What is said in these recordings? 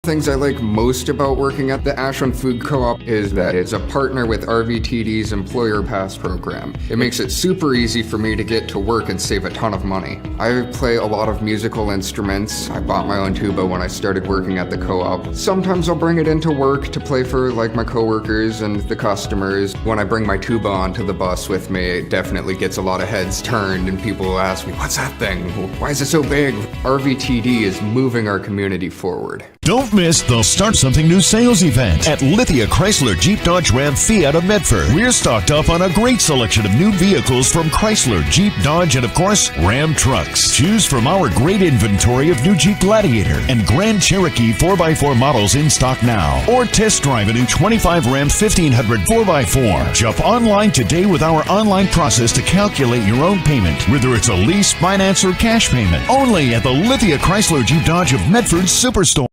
Things I like most about working at the Ashland Food Co-op is that it's a partner with RVTD's Employer Pass program. It makes it super easy for me to get to work and save a ton of money. I play a lot of musical instruments. I bought my own tuba when I started working at the co-op. Sometimes I'll bring it into work to play for like my coworkers and the customers. When I bring my tuba onto the bus with me, it definitely gets a lot of heads turned and people will ask me, "What's that thing? Why is it so big?" RVTD is moving our community forward. Don't miss the Start Something New sales event at Lithia Chrysler Jeep Dodge Ram Fiat of Medford. We're stocked up on a great selection of new vehicles from Chrysler, Jeep, Dodge, and of course, Ram trucks. Choose from our great inventory of new Jeep Gladiator and Grand Cherokee 4x4 models in stock now. Or test drive a new 25 Ram 1500 4x4. Jump online today with our online process to calculate your own payment, whether it's a lease, finance, or cash payment. Only at the Lithia Chrysler Jeep Dodge of Medford Superstore.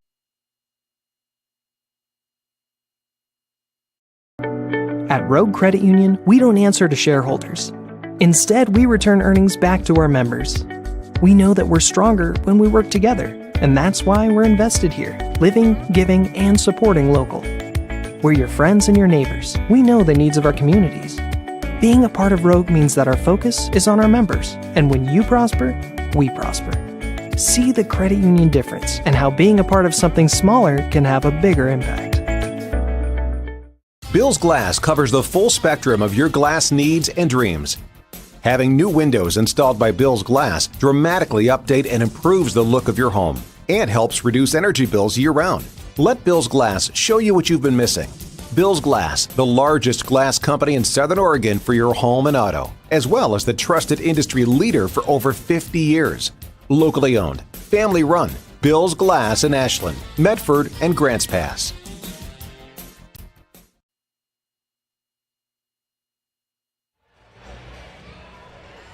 At Rogue Credit Union, we don't answer to shareholders. Instead, we return earnings back to our members. We know that we're stronger when we work together, and that's why we're invested here, living, giving, and supporting local. We're your friends and your neighbors. We know the needs of our communities. Being a part of Rogue means that our focus is on our members, and when you prosper, we prosper. See the credit union difference and how being a part of something smaller can have a bigger impact. Bill's Glass covers the full spectrum of your glass needs and dreams. Having new windows installed by Bill's Glass dramatically update and improves the look of your home and helps reduce energy bills year-round. Let Bill's Glass show you what you've been missing. Bill's Glass, the largest glass company in Southern Oregon for your home and auto, as well as the trusted industry leader for over 50 years. Locally owned, family run, Bill's Glass in Ashland, Medford, and Grants Pass.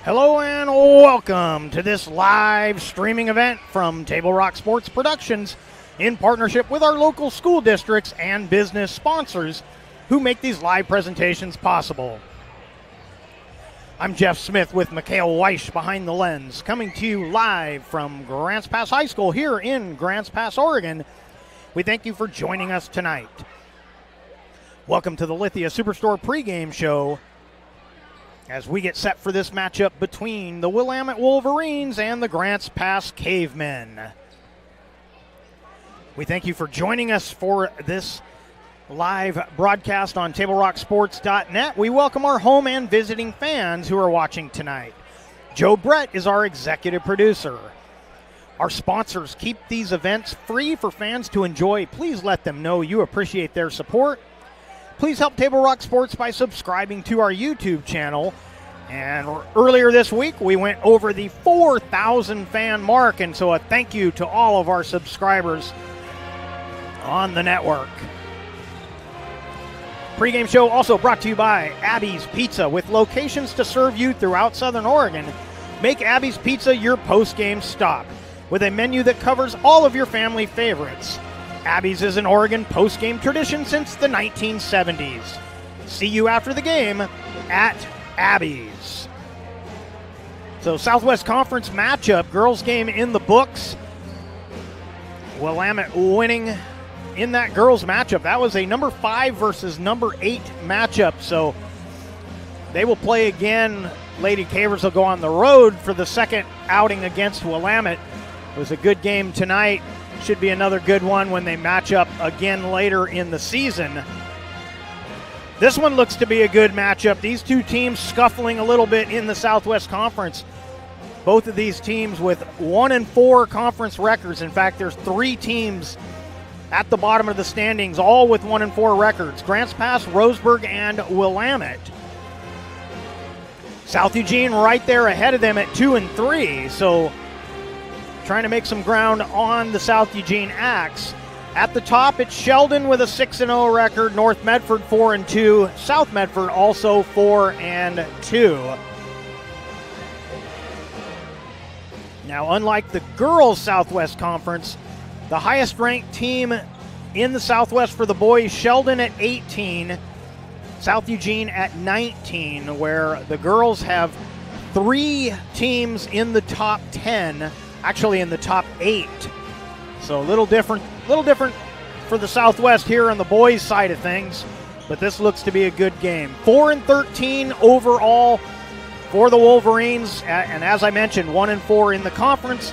Hello and welcome to this live streaming event from Table Rock Sports Productions in partnership with our local school districts and business sponsors who make these live presentations possible. I'm Jeff Smith with Mikhail Weish behind the lens, coming to you live from Grants Pass High School here in Grants Pass, Oregon. We thank you for joining us tonight. Welcome to the Lithia Superstore pregame show as we get set for this matchup between the Willamette Wolverines and the Grants Pass Cavemen. We thank you for joining us for this live broadcast on TableRockSports.net. We welcome our home and visiting fans who are watching tonight. Joe Brett is our executive producer. Our sponsors keep these events free for fans to enjoy. Please let them know you appreciate their support. Please help Table Rock Sports by subscribing to our YouTube channel. And earlier this week, we went over the 4,000 fan mark, and so a thank you to all of our subscribers on the network. Pre-game show also brought to you by Abby's Pizza, with locations to serve you throughout Southern Oregon. Make Abby's Pizza your post-game stop, with a menu that covers all of your family favorites. Abby's is an Oregon post-game tradition since the 1970s. See you after the game at Abby's. So Southwest Conference matchup, girls game in the books. Willamette winning in that girls matchup. That was a number 5 versus number 8 matchup. So they will play again. Lady Cavers will go on the road for the second outing against Willamette. It was a good game tonight. Should be another good one when they match up again later in the season. This one looks to be a good matchup. These two teams scuffling a little bit in the Southwest Conference. Both of these teams with 1-4 conference records. In fact, there's 3 teams at the bottom of the standings, all with 1-4 records. Grants Pass, Roseburg, and Willamette. South Eugene right there ahead of them at 2-3. So trying to make some ground on the South Eugene Axe. At the top, it's Sheldon with a 6-0 record, North Medford 4-2, South Medford also 4-2. Now, unlike the girls' Southwest Conference, the highest-ranked team in the Southwest for the boys, Sheldon at 18, South Eugene at 19, where the girls have 3 teams in the top 10, actually in the top 8. So a little different for the Southwest here on the boys' side of things, but this looks to be a good game. 4-13 overall for the Wolverines, and as I mentioned, 1-4 in the conference,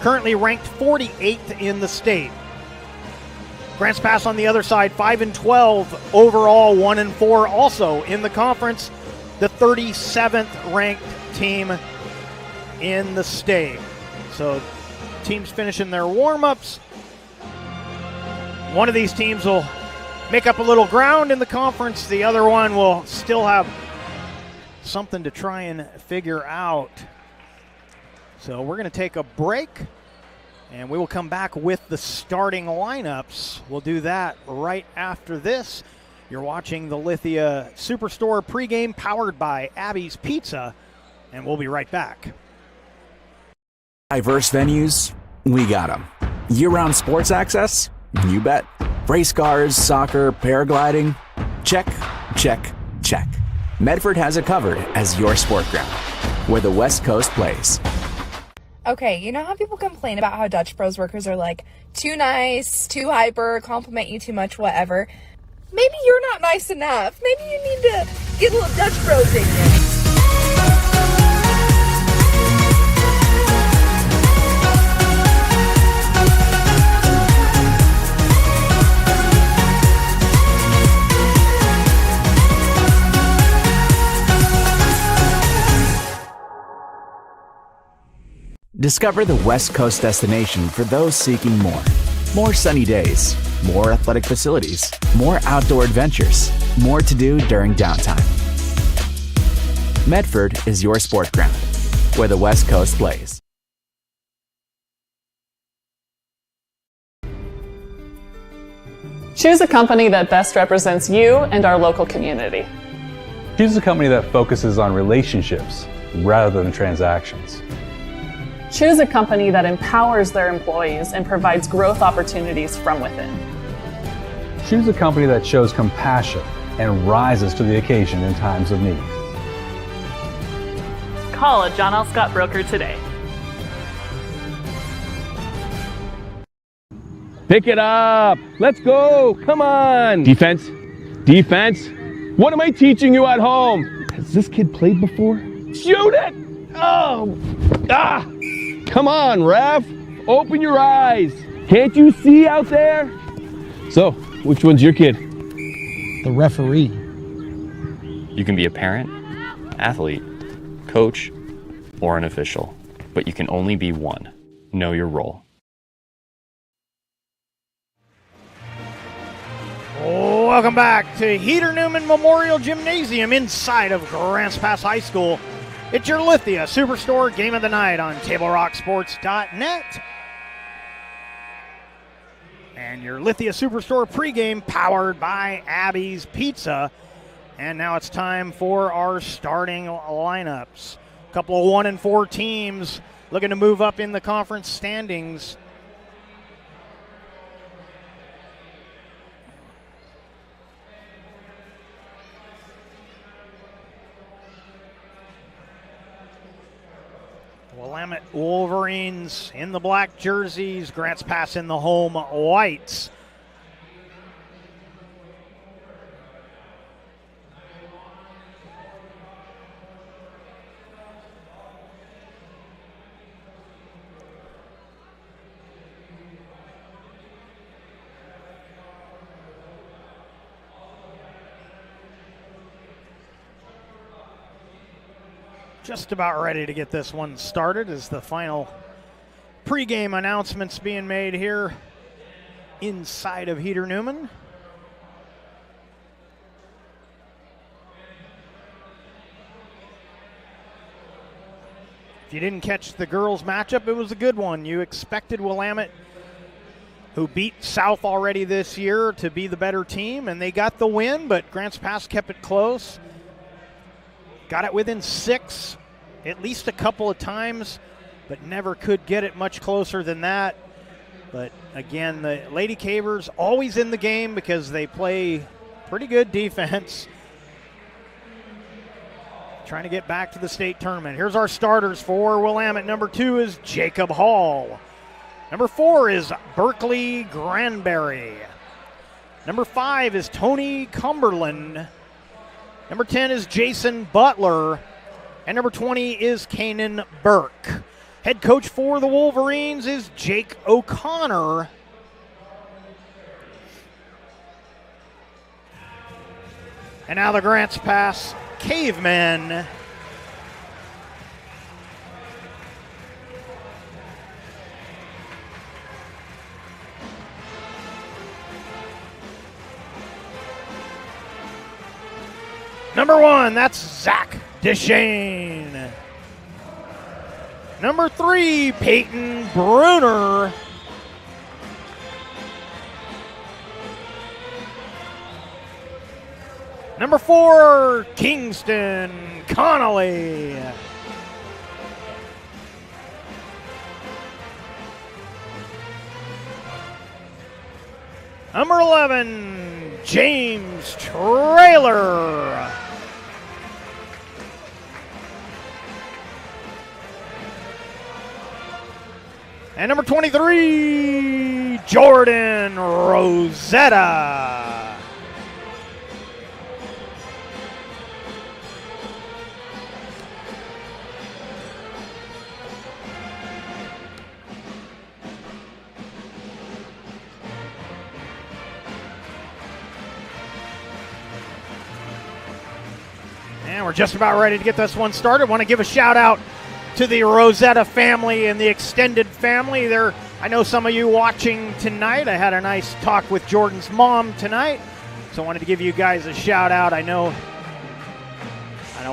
currently ranked 48th in the state. Grants Pass on the other side, 5-12 overall, 1-4 also in the conference, the 37th ranked team in the state. So teams finishing their warm-ups. One of these teams will make up a little ground in the conference. The other one will still have something to try and figure out. So we're going to take a break, and we will come back with the starting lineups. We'll do that right after this. You're watching the Lithia Superstore pregame powered by Abby's Pizza, and we'll be right back. Diverse venues, we got them. Year-round sports access? You bet. Race cars, soccer, paragliding? Check, check, check. Medford has it covered as your sport ground, where the West Coast plays. Okay, you know how people complain about how Dutch Bros workers are like too nice, too hyper, compliment you too much, whatever? Maybe you're not nice enough. Maybe you need to get a little Dutch Bros in you. Discover the West Coast destination for those seeking more. More sunny days, more athletic facilities, more outdoor adventures, more to do during downtime. Medford is your sport ground, where the West Coast plays. Choose a company that best represents you and our local community. Choose a company that focuses on relationships rather than transactions. Choose a company that empowers their employees and provides growth opportunities from within. Choose a company that shows compassion and rises to the occasion in times of need. Call a John L. Scott broker today. Pick it up. Let's go. Come on. Defense. Defense. What am I teaching you at home? Has this kid played before? Shoot it. Oh. Ah. Come on, ref. Open your eyes. Can't you see out there? So, which one's your kid? The referee. You can be a parent, athlete, coach, or an official, but you can only be one. Know your role. Welcome back to Heater Newman Memorial Gymnasium inside of Grants Pass High School. It's your Lithia Superstore Game of the Night on TableRockSports.net. And your Lithia Superstore pregame powered by Abby's Pizza. And now it's time for our starting lineups. A couple of 1-4 teams looking to move up in the conference standings. Willamette Wolverines in the black jerseys, Grants Pass in the home whites. Just about ready to get this one started as the final pregame announcements being made here inside of Heater Newman. If you didn't catch the girls' matchup, it was a good one. You expected Willamette, who beat South already this year, to be the better team, and they got the win, but Grants Pass kept it close. Got it within 6 at least a couple of times, but never could get it much closer than that. But again, the Lady Cavers always in the game because they play pretty good defense. Trying to get back to the state tournament. Here's our starters for Willamette. Number 2 is Jacob Hall. Number 4 is Berkeley Granberry. Number 5 is Tony Cumberland. Number 10 is Jason Butler. And number 20 is Kanan Burke. Head coach for the Wolverines is Jake O'Connor. And now the Grants Pass Cavemen. Number 1, that's Zach Deshane. Number 3, Peyton Bruner. Number 4, Kingston Connolly. Number 11, James Traylor. And number 23, Jordan Rosetta. And we're just about ready to get this one started. Want to give a shout out to the Rosetta family and the extended family. I know some of you watching tonight. I had a nice talk with Jordan's mom tonight, so I wanted to give you guys a shout out. I know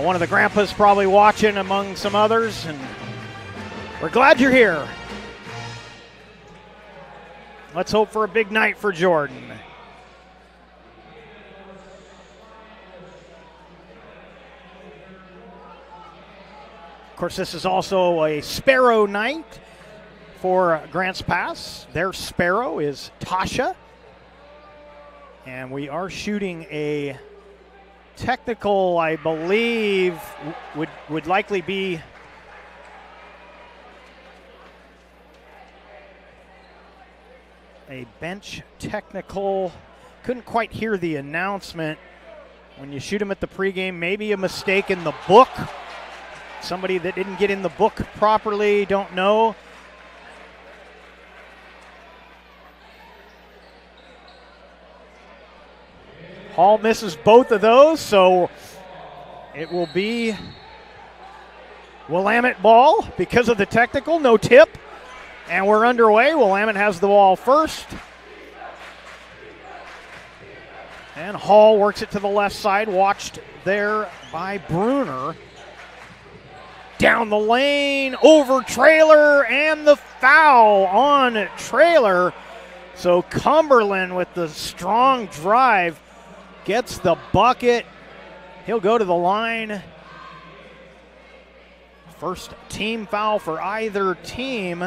one of the grandpas probably watching among some others, and we're glad you're here. Let's hope for a big night for Jordan. Of course, this is also a Sparrow night for Grants Pass. Their Sparrow is Tasha. And we are shooting a technical, I believe, would likely be a bench technical. Couldn't quite hear the announcement. When you shoot them at the pregame, maybe a mistake in the book. Somebody that didn't get in the book properly, don't know. Hall misses both of those, so it will be Willamette ball because of the technical, no tip. And we're underway. Willamette has the ball first. And Hall works it to the left side, watched there by Bruner. Down the lane, over Traylor, and the foul on Traylor. So Cumberland with the strong drive gets the bucket. He'll go to the line. First team foul for either team.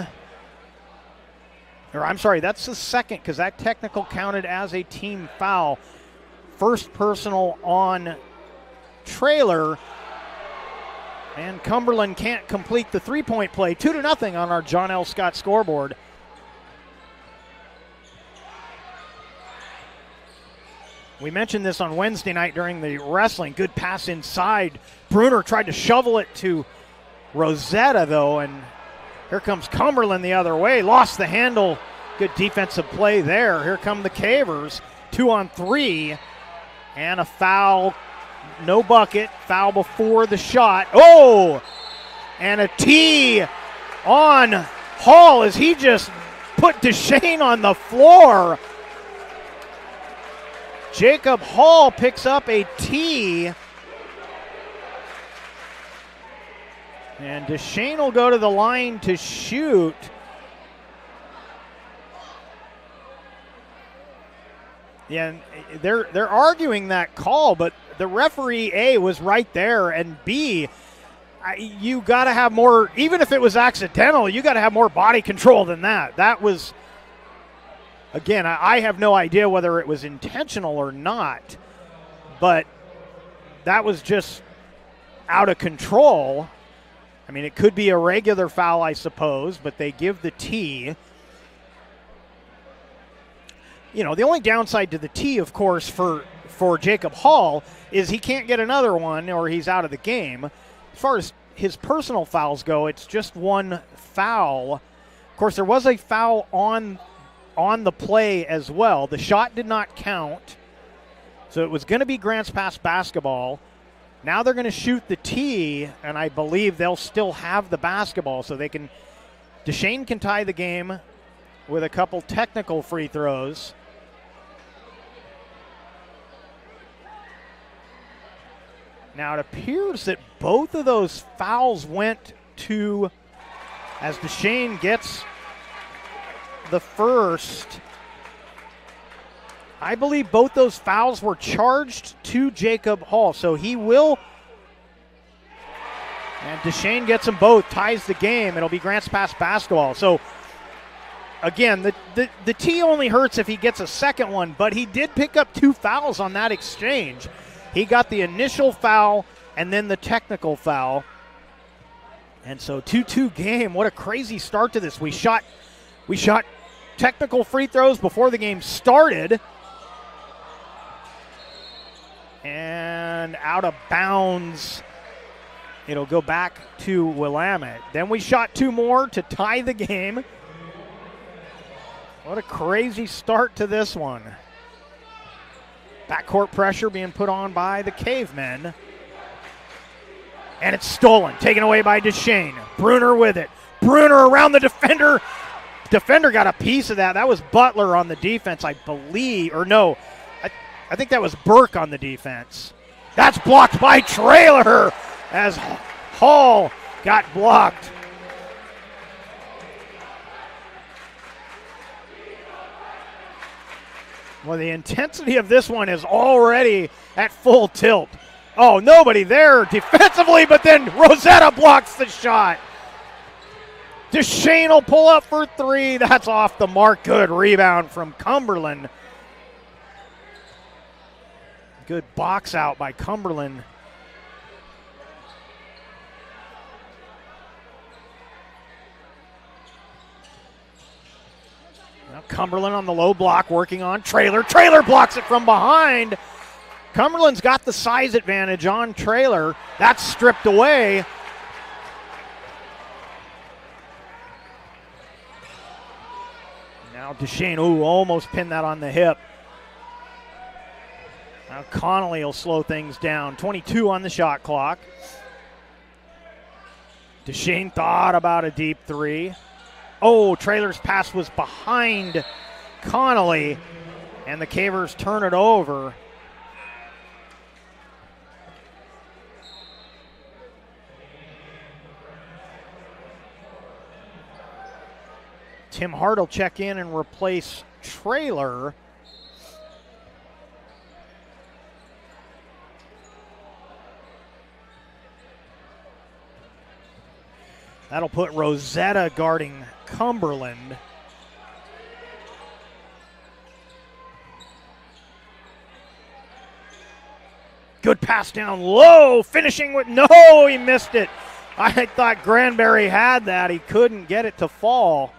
Or I'm sorry, that's the second because that technical counted as a team foul. First personal on Traylor. And Cumberland can't complete the three-point play. 2-0 on our John L. Scott scoreboard. We mentioned this on Wednesday night during the wrestling. Good pass inside. Bruner tried to shovel it to Rosetta, though, and here comes Cumberland the other way. Lost the handle. Good defensive play there. Here come the Cavers. 2-on-3. And a foul. No bucket. Foul before the shot. Oh! And a tee on Hall as he just put Deshane on the floor. Jacob Hall picks up a tee. And Deshane will go to the line to shoot. Yeah, they're arguing that call, but the referee, A, was right there, and B, you got to have more, even if it was accidental, you got to have more body control than that. That was, again, I have no idea whether it was intentional or not, but that was just out of control. I mean, it could be a regular foul, I suppose, but they give the tee. You know, the only downside to the tee, of course, for Jacob Hall is he can't get another one or he's out of the game. As far as his personal fouls go, it's just one foul. Of course, there was a foul on the play as well. The shot did not count, so it was going to be Grants Pass basketball. Now they're going to shoot the tee, and I believe they'll still have the basketball, so Deshane can tie the game with a couple technical free throws. Now it appears that both of those fouls went to, as Deshane gets the first, I believe both those fouls were charged to Jacob Hall. So he will, and Deshane gets them both, ties the game. It'll be Grants Pass basketball. So again, the tee only hurts if he gets a second one, but he did pick up 2 fouls on that exchange. He got the initial foul and then the technical foul. And so 2-2 game. What a crazy start to this. We shot technical free throws before the game started. And out of bounds. It'll go back to Willamette. Then we shot 2 more to tie the game. What a crazy start to this one. Backcourt pressure being put on by the Cavemen. And it's stolen, taken away by Deshane. Bruner with it. Bruner around the defender. Defender got a piece of that. That was Butler on the defense, I believe. Or no, I think that was Burke on the defense. That's blocked by Traylor as Hall got blocked. Well, the intensity of this one is already at full tilt. Oh, nobody there defensively, but then Rosetta blocks the shot. Deshane will pull up for 3. That's off the mark. Good rebound from Cumberland. Good box out by Cumberland. Now Cumberland on the low block working on Traylor. Traylor blocks it from behind. Cumberland's got the size advantage on Traylor. That's stripped away. Now Deshane, almost pinned that on the hip. Now Connolly will slow things down. 22 on the shot clock. Deshane thought about a deep 3. Oh, Traylor's pass was behind Connolly, and the Cavers turn it over. Tim Hart will check in and replace Traylor. That'll put Rosetta guarding Cumberland. Good pass down low, finishing with, no, he missed it. I thought Granberry had that. He couldn't get it to fall.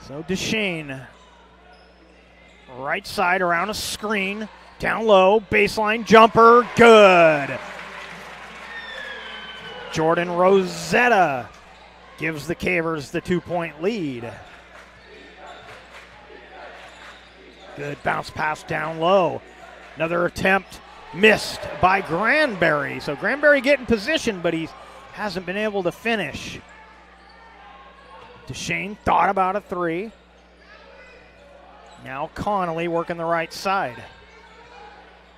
So Deshane, right side around a screen, down low, baseline jumper, good. Jordan Rosetta gives the Cavers the 2-point lead. Good bounce pass down low. Another attempt missed by Granberry. So Granberry getting position, but he hasn't been able to finish. Deshane thought about a 3. Now Connolly working the right side.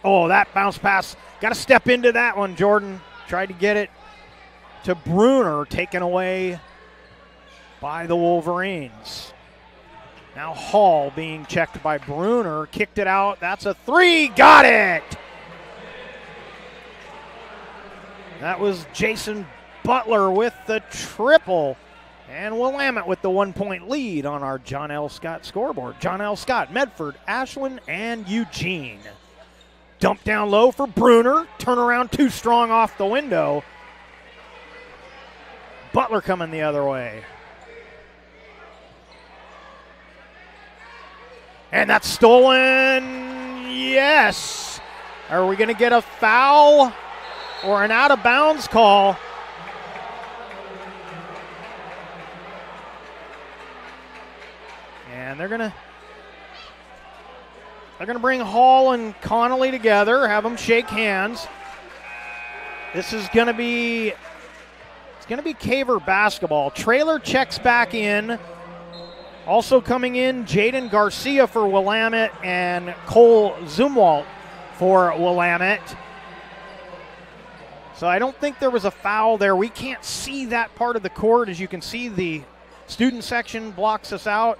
Oh, that bounce pass. Got to step into that one, Jordan. Tried to get it to Bruner, taken away by the Wolverines. Now Hall being checked by Bruner. Kicked it out. That's a 3. Got it! That was Jason Butler with the triple. And Willamette with the 1-point lead on our John L. Scott scoreboard. John L. Scott, Medford, Ashland, and Eugene. Dump down low for Bruner. Turnaround too strong off the window. Butler coming the other way. And that's stolen. Yes. Are we going to get a foul or an out of bounds call? And they're going to bring Hall and Connolly together, have them shake hands. This is going to be Caver basketball. Trailer checks back in. Also coming in, Jaden Garcia for Willamette and Cole Zumwalt for Willamette. So I don't think there was a foul there. We can't see that part of the court. As you can see, the student section blocks us out.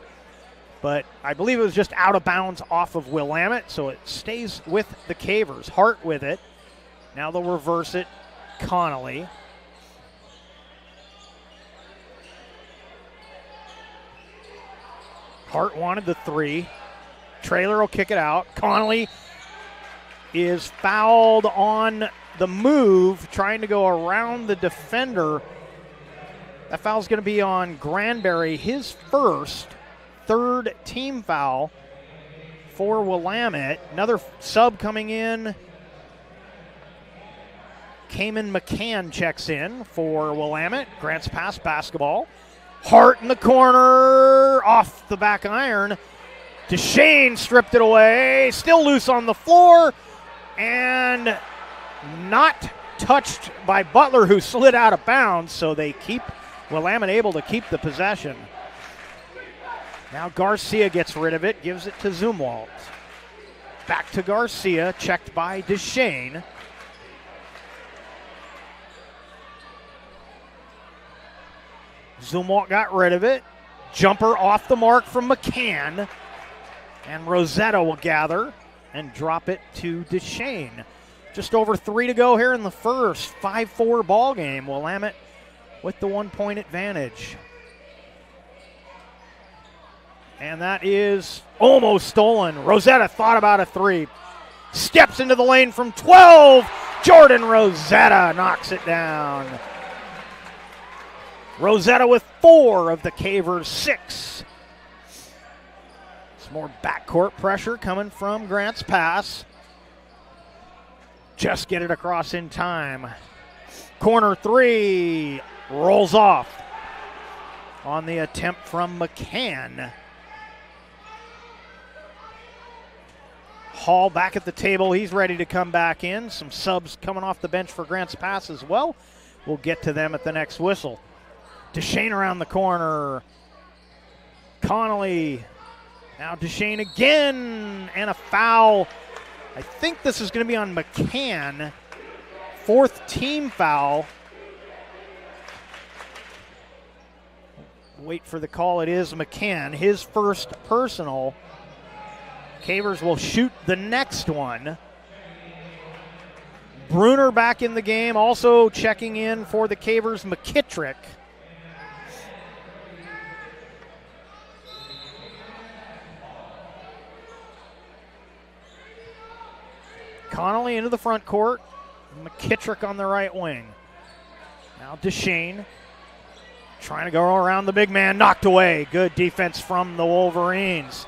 But I believe it was just out of bounds off of Willamette, so it stays with the Cavers. Hart with it. Now they'll reverse it. Connolly. Hart wanted the three. Trailer will kick it out. Connolly is fouled on the move, trying to go around the defender. That foul's going to be on Granberry, his first, third team foul for Willamette. Another sub coming in. Cayman McCann checks in for Willamette. Grants pass basketball. Hart in the corner, off the back iron. DeShane stripped it away, still loose on the floor, and not touched by Butler, who slid out of bounds, so they keep Willamette able to keep the possession. Now Garcia gets rid of it, gives it to Zumwalt. Back to Garcia, checked by DeShane. Zumwalt got rid of it. Jumper off the mark from McCann. And Rosetta will gather and drop it to DeShane. Just over 3 to go here in the first. 5-4 ball game. Willamette with the 1-point advantage. And that is almost stolen. Rosetta thought about a three. Steps into the lane from 12. Jordan Rosetta knocks it down. Rosetta with 4 of the Cavers' 6. Some more backcourt pressure coming from Grant's pass. Just get it across in time. Corner 3 rolls off on the attempt from McCann. Hall back at the table. He's ready to come back in. Some subs coming off the bench for Grant's pass as well. We'll get to them at the next whistle. DeShane around the corner. Connolly. Now DeShane again. And a foul. I think this is going to be on McCann. 4th team foul. Wait for the call. It is McCann. His first personal. Cavers will shoot the next one. Bruner back in the game. Also checking in for the Cavers, McKittrick. Connolly into the front court. McKittrick on the right wing. Now DeShane trying to go around the big man. Knocked away. Good defense from the Wolverines.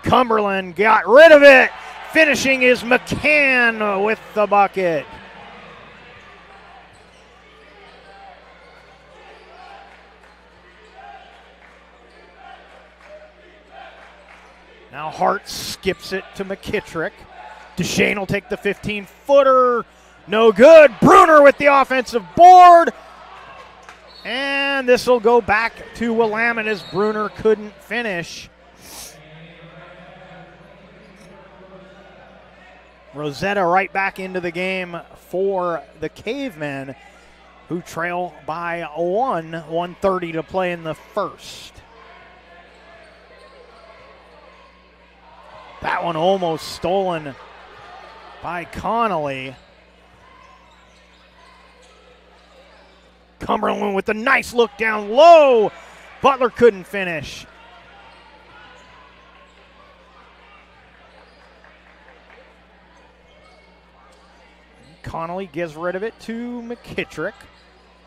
Cumberland got rid of it. Finishing is McCann with the bucket. Now Hart skips it to McKittrick. DeShane will take the 15-footer. No good. Bruner with the offensive board. And this will go back to Willamette as Bruner couldn't finish. Rosetta right back into the game for the Cavemen, who trail by 1:30 to play in the first. That one almost stolen by Connolly. Cumberland with a nice look down low. Butler couldn't finish. Connolly gives rid of it to McKittrick.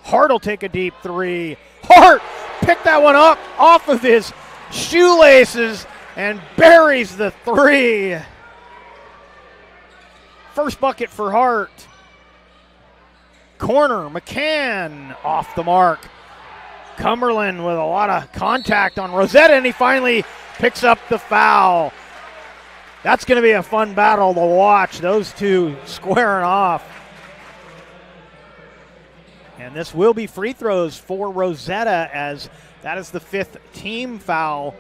Hart will take a deep three. Hart picked that one up off of his shoelaces and buries the three. First bucket for Hart. Corner, McCann off the mark. Cumberland with a lot of contact on Rosetta, and he finally picks up the foul. That's going to be a fun battle to watch, those two squaring off. And this will be free throws for Rosetta, as that is the 5th team foul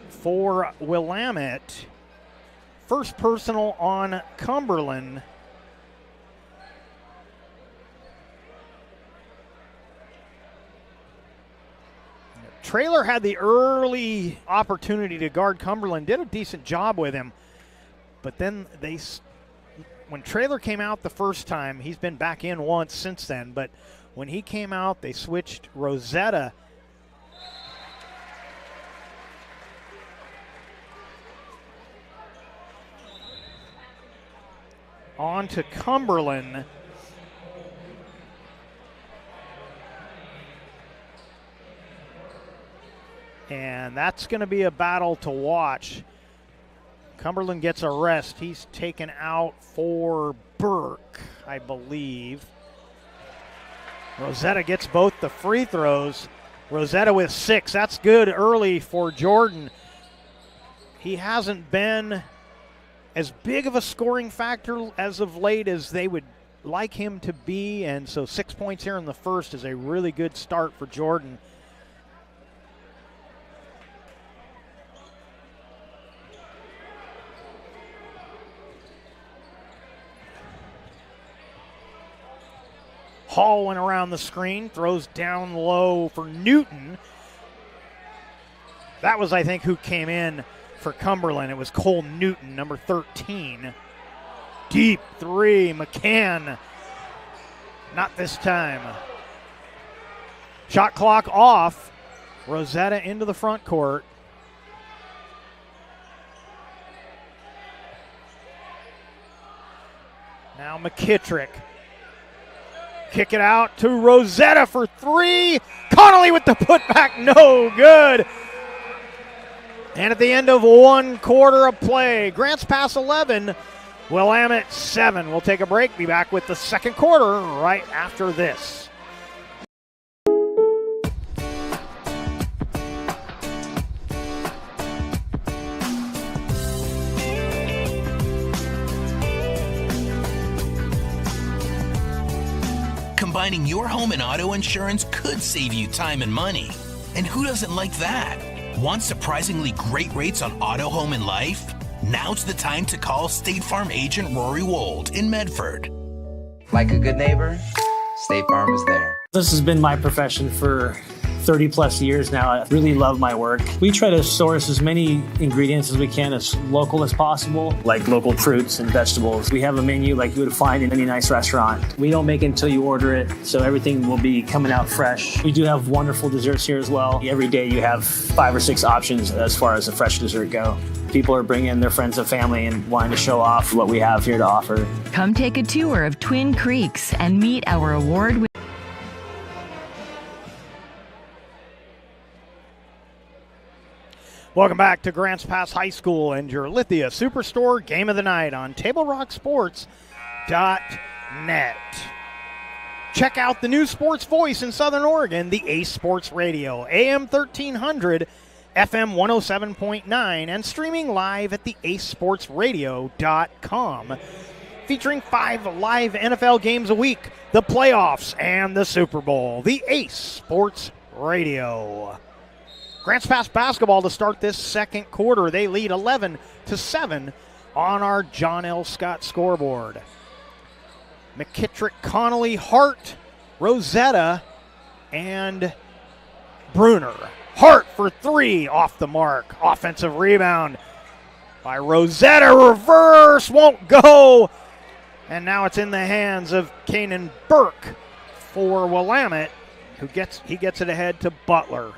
for Willamette. First personal on Cumberland. Traylor had the early opportunity to guard Cumberland, did a decent job with him, but then when Traylor came out the first time, he's been back in once since then, but when he came out, they switched Rosetta. On to Cumberland. And that's going to be a battle to watch. Cumberland gets a rest. He's taken out for Burke, I believe. Rosetta gets both the free throws. Rosetta with 6. That's good early for Jordan. He hasn't been as big of a scoring factor as of late as they would like him to be, and so 6 points here in the first is a really good start for Jordan. Hall went around the screen, throws down low for Newton. That was, I think, who came in for Cumberland. It was Cole Newton, number 13. Deep three, McCann. Not this time. Shot clock off. Rosetta into the front court. Now McKittrick. Kick it out to Rosetta for 3. Connolly with the putback, no good. And at the end of 1 quarter of play, Grants Pass 11, Willamette 7. We'll take a break, be back with the second quarter right after this. Combining your home and auto insurance could save you time and money. And who doesn't like that? Want surprisingly great rates on auto, home, and life? Now's the time to call State Farm agent Rory Wold in Medford. Like a good neighbor, State Farm is there. This has been my profession for 30 plus years now. I really love my work. We try to source as many ingredients as we can, as local as possible, like local fruits and vegetables. We have a menu like you would find in any nice restaurant. We don't make it until you order it, so everything will be coming out fresh. We do have wonderful desserts here as well. Every day you have 5 or 6 options as far as a fresh dessert go. People are bringing their friends and family and wanting to show off what we have here to offer. Come take a tour of Twin Creeks and meet our award-winning. Welcome back to Grants Pass High School and your Lithia Superstore Game of the Night on TableRockSports.net. Check out the new sports voice in Southern Oregon, the Ace Sports Radio, AM 1300, FM 107.9, and streaming live at the acesportsradio.com. Featuring 5 live NFL games a week, the playoffs, and the Super Bowl. The Ace Sports Radio. Grants Pass basketball to start this second quarter. They lead 11-7 on our John L. Scott scoreboard. McKittrick, Connolly, Hart, Rosetta, and Bruner. Hart for 3 off the mark. Offensive rebound by Rosetta. Reverse won't go. And now it's in the hands of Kanan Burke for Willamette, who gets it ahead to Butler.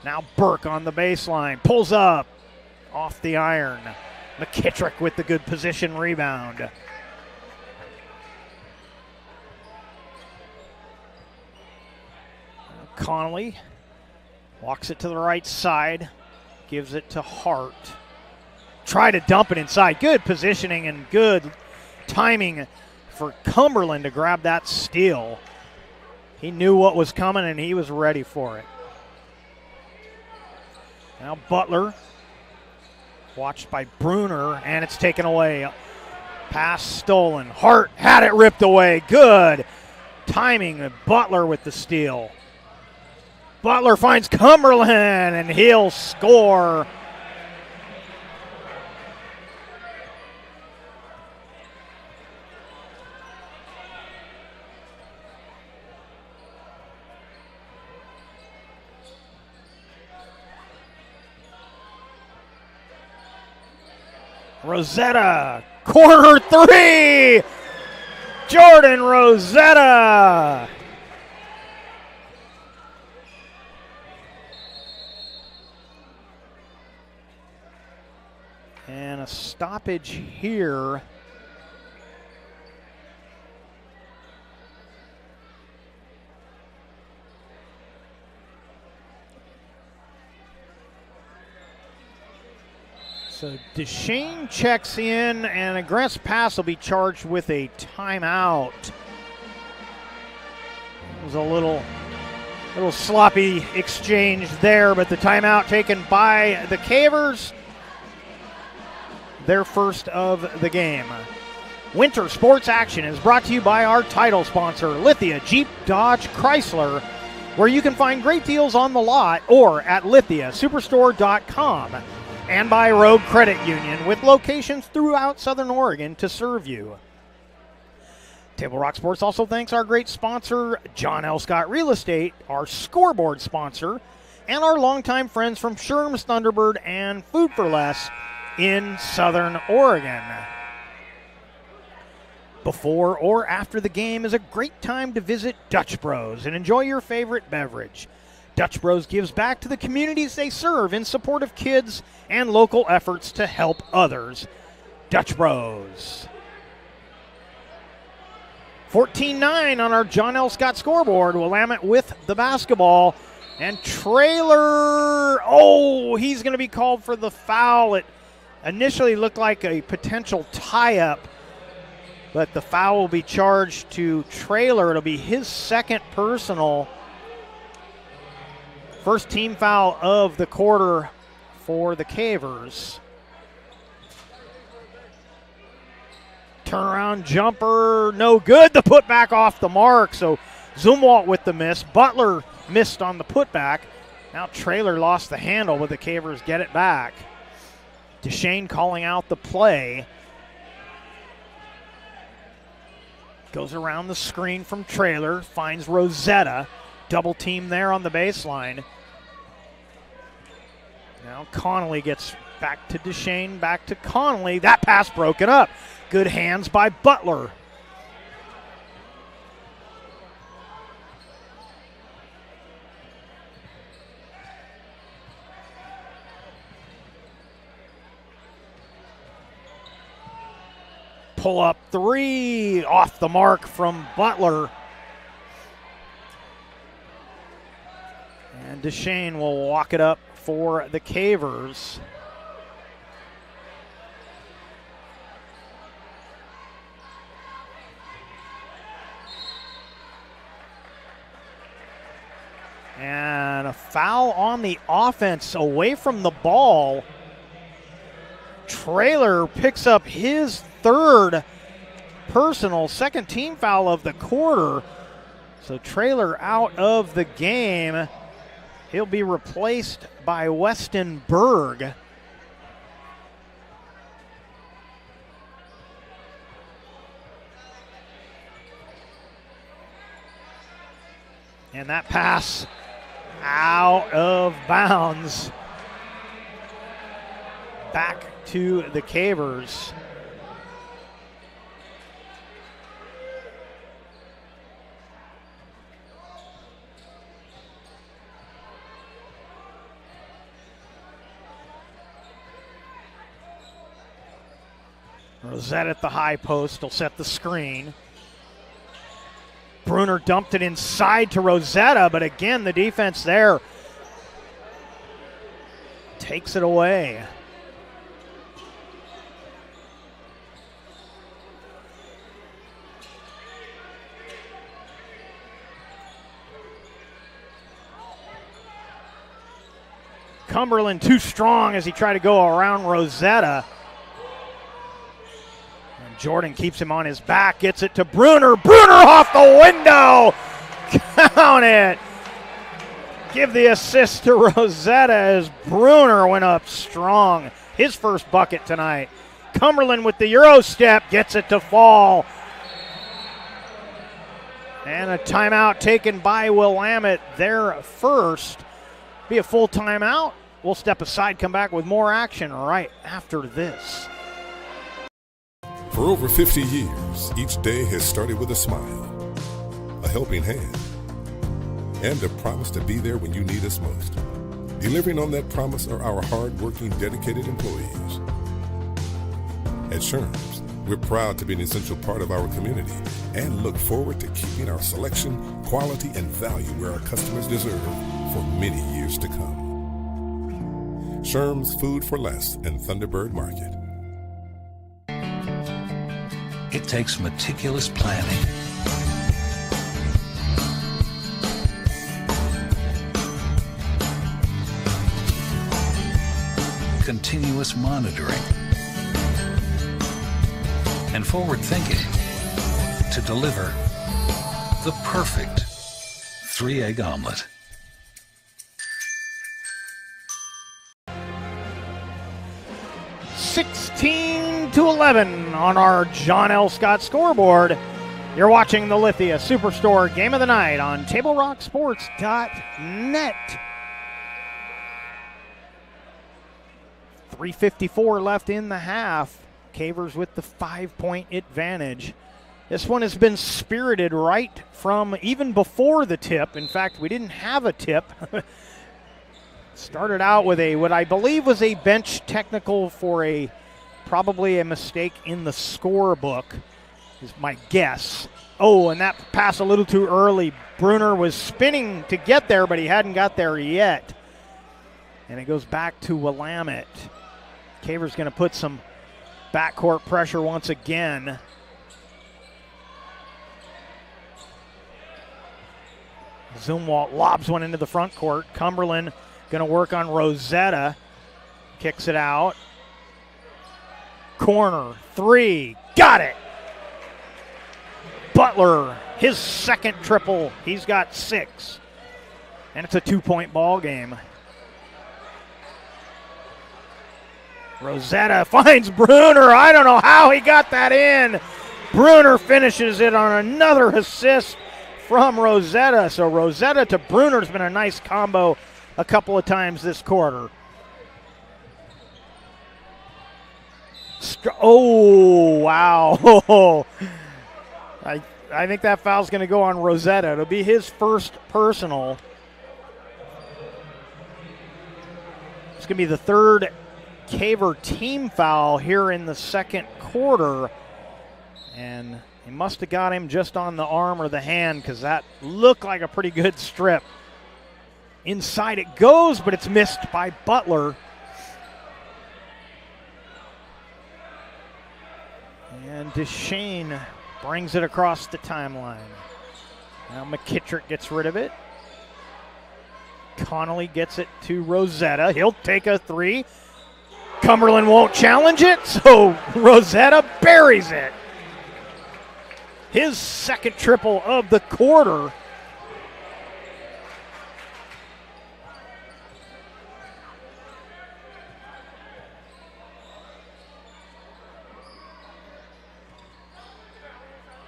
Now Burke on the baseline, pulls up, off the iron. McKittrick with the good position rebound. Connolly walks it to the right side, gives it to Hart. Try to dump it inside. Good positioning and good timing for Cumberland to grab that steal. He knew what was coming and he was ready for it. Now Butler, watched by Bruner, and it's taken away. Pass stolen. Hart had it ripped away. Good timing. Butler with the steal. Butler finds Cumberland, and he'll score. Rosetta, corner three! Jordan Rosetta! And a stoppage here. So DeShane checks in, and a Grants Pass will be charged with a timeout. It was a little sloppy exchange there, but the timeout taken by the Cavers. Their first of the game. Winter sports action is brought to you by our title sponsor, Lithia Jeep Dodge Chrysler, where you can find great deals on the lot or at lithiasuperstore.com. And by Rogue Credit Union, with locations throughout Southern Oregon to serve you. Table Rock Sports also thanks our great sponsor, John L. Scott Real Estate, our scoreboard sponsor, and our longtime friends from Sherm's Thunderbird and Food for Less in Southern Oregon. Before or after the game is a great time to visit Dutch Bros and enjoy your favorite beverage. Dutch Bros gives back to the communities they serve in support of kids and local efforts to help others. Dutch Bros. 14-9 on our John L. Scott scoreboard. Willamette with the basketball. And Trailer, he's going to be called for the foul. It initially looked like a potential tie-up, but the foul will be charged to Trailer. It'll be his second personal. First team foul of the quarter for the Cavers. Turnaround jumper, no good. The putback off the mark. So Zumwalt with the miss. Butler missed on the putback. Now Trailer lost the handle, but the Cavers get it back. DeShane calling out the play. Goes around the screen from Trailer, finds Rosetta. Double team there on the baseline. Now Connolly gets back to DeShane, back to Connolly. That pass broken up. Good hands by Butler. Pull up three off the mark from Butler. And DeShane will walk it up for the Cavers. And a foul on the offense away from the ball. Trailer picks up his third personal, second team foul of the quarter. So Trailer out of the game. He'll be replaced by Weston Berg. And that pass out of bounds. Back to the Cavers. Rosette at the high post will set the screen. Bruner dumped it inside to Rosetta, but again, the defense there takes it away. Cumberland too strong as he tried to go around Rosetta. And Jordan keeps him on his back, gets it to Bruner. Bruner off the window! Count it! Give the assist to Rosetta as Bruner went up strong. His first bucket tonight. Cumberland with the Euro step gets it to fall. And a timeout taken by Willamette there first. Be a full timeout. We'll step aside, come back with more action right after this. For over 50 years, each day has started with a smile, a helping hand, and a promise to be there when you need us most. Delivering on that promise are our hard-working, dedicated employees. At Sherms, we're proud to be an essential part of our community and look forward to keeping our selection, quality, and value where our customers deserve for many years to come. Sherm's Food for Less and Thunderbird Market. It takes meticulous planning, continuous monitoring, and forward thinking to deliver the perfect 3-egg omelet. (16-11) on our John L. Scott scoreboard. You're watching the Lithia Superstore Game of the Night on TableRockSports.net. 3:54 left in the half. Cavers with the 5-point advantage. This one has been spirited right from even before the tip. In fact, we didn't have a tip. Started out with what I believe was a bench technical for probably a mistake in the scorebook, is my guess. Oh, and that pass a little too early. Bruner was spinning to get there, but he hadn't got there yet. And it goes back to Willamette. Caver's going to put some backcourt pressure once again. Zumwalt lobs one into the front court. Cumberland going to work on Rosetta. Kicks it out. Corner, 3, got it! Butler, his second triple. He's got 6. And it's a 2-point ball game. Rosetta finds Bruner. I don't know how he got that in. Bruner finishes it on another assist from Rosetta. So Rosetta to Bruner has been a nice combo a couple of times this quarter. Oh, wow. I think that foul's going to go on Rosetta. It'll be his first personal. It's going to be the third Caver team foul here in the second quarter. And he must have got him just on the arm or the hand because that looked like a pretty good strip. Inside it goes, but it's missed by Butler. And Deshane brings it across the timeline. Now McKittrick gets rid of it. Connolly gets it to Rosetta. He'll take a 3. Cumberland won't challenge it, so Rosetta buries it. His second triple of the quarter.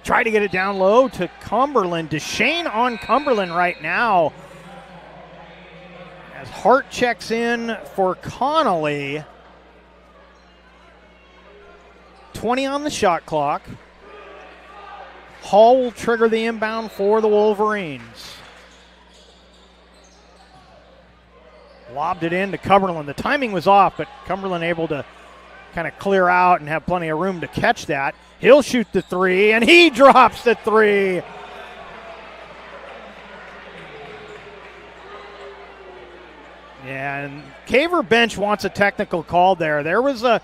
Try to get it down low to Cumberland. Deshane on Cumberland right now. As Hart checks in for Connolly. 20 on the shot clock. Hall will trigger the inbound for the Wolverines. Lobbed it in to Cumberland. The timing was off, but Cumberland able to kind of clear out and have plenty of room to catch that. He'll shoot the 3, and he drops the 3. Yeah, and Caver bench wants a technical call there. There was a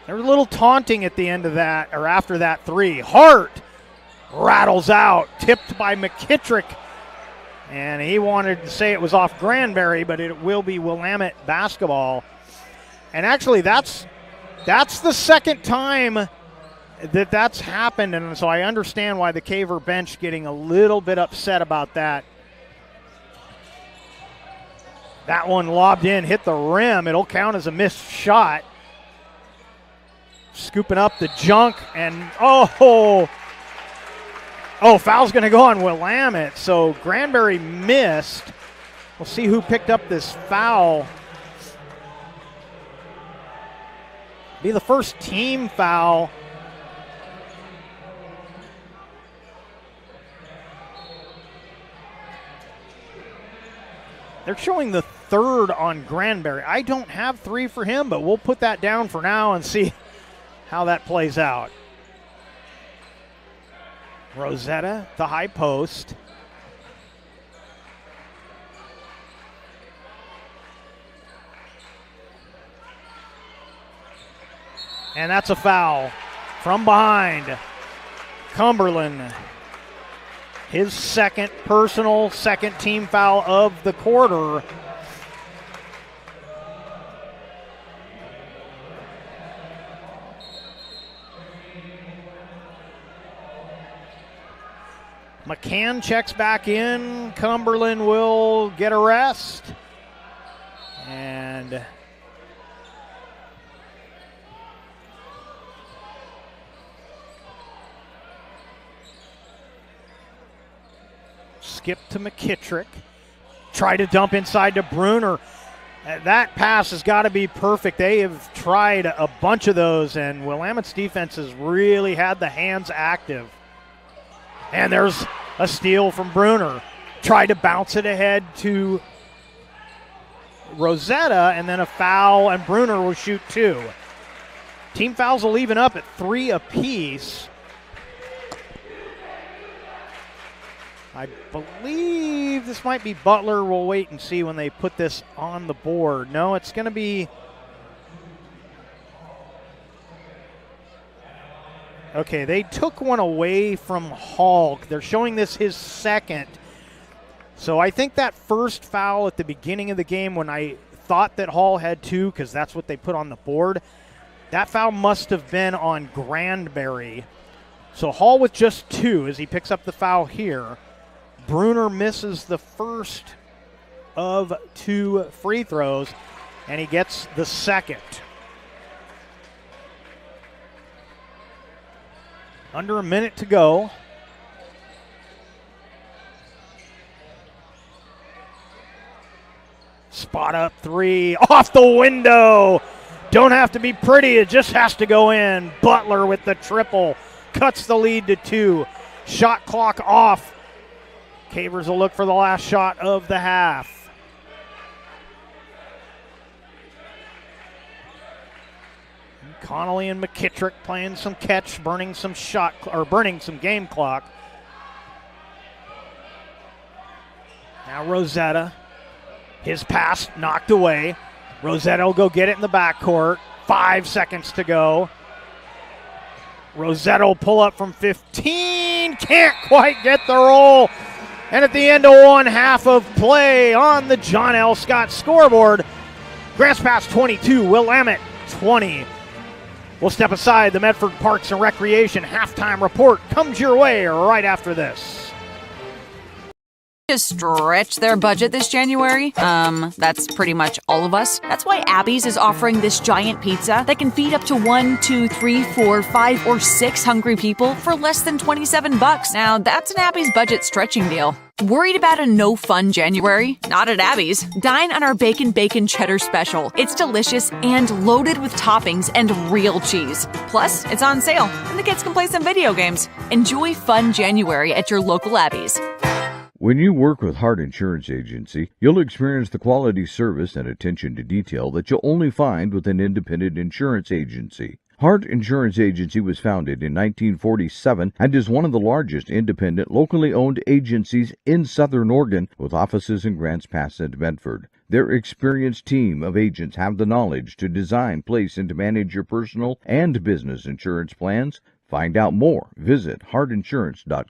little taunting at the end of that, or after that three. Hart rattles out, tipped by McKittrick. And he wanted to say it was off Granbury, but it will be Willamette basketball. And actually, that's the second time that's happened, and so I understand why the Caver bench getting a little bit upset about that. That one lobbed in, hit the rim. It'll count as a missed shot. Scooping up the junk, and foul's going to go on Willamette. So Granbury missed. We'll see who picked up this foul. Be the first team foul. They're showing the third on Granbury. I don't have 3 for him, but we'll put that down for now and see how that plays out. Rosetta, the high post. And that's a foul from behind. Cumberland, his second personal, second team foul of the quarter. McCann checks back in. Cumberland will get a rest. And skip to McKittrick. Try to dump inside to Bruner. That pass has got to be perfect. They have tried a bunch of those, and Willamette's defense has really had the hands active. And there's a steal from Bruner. Tried to bounce it ahead to Rosetta, and then a foul, and Bruner will shoot 2. Team fouls will even up at 3 apiece. I believe this might be Butler. We'll wait and see when they put this on the board. No, it's going to be... Okay, they took one away from Hall. They're showing this his second. So I think that first foul at the beginning of the game, when I thought that Hall had 2, because that's what they put on the board, that foul must have been on Granbury. So Hall with just 2 as he picks up the foul here. Bruner misses the first of 2 free throws, and he gets the second. Under a minute to go. Spot up 3, off the window. Don't have to be pretty, it just has to go in. Butler with the triple, cuts the lead to 2. Shot clock off. Cavers will look for the last shot of the half. Connolly and McKittrick playing some catch, burning some game clock. Now Rosetta, his pass knocked away. Rosetta will go get it in the backcourt. 5 seconds to go. Rosetta will pull up from 15, can't quite get the roll. And at the end of 1 half of play on the John L. Scott scoreboard, Grants Pass 22, Willamette 20. We'll step aside. The Medford Parks and Recreation halftime report comes your way right after this. To stretch their budget this January? That's pretty much all of us. That's why Abby's is offering this giant pizza that can feed up to 1, 2, 3, 4, 5, or 6 hungry people for less than $27. Now, that's an Abby's budget stretching deal. Worried about a no-fun January? Not at Abby's. Dine on our Bacon Cheddar Special. It's delicious and loaded with toppings and real cheese. Plus, it's on sale, and the kids can play some video games. Enjoy fun January at your local Abby's. When you work with Hart Insurance Agency, you'll experience the quality service and attention to detail that you'll only find with an independent insurance agency. Hart Insurance Agency was founded in 1947 and is one of the largest independent, locally owned agencies in Southern Oregon, with offices in Grants Pass and Medford. Their experienced team of agents have the knowledge to design, place, and to manage your personal and business insurance plans. Find out more. Visit hartinsurance.com.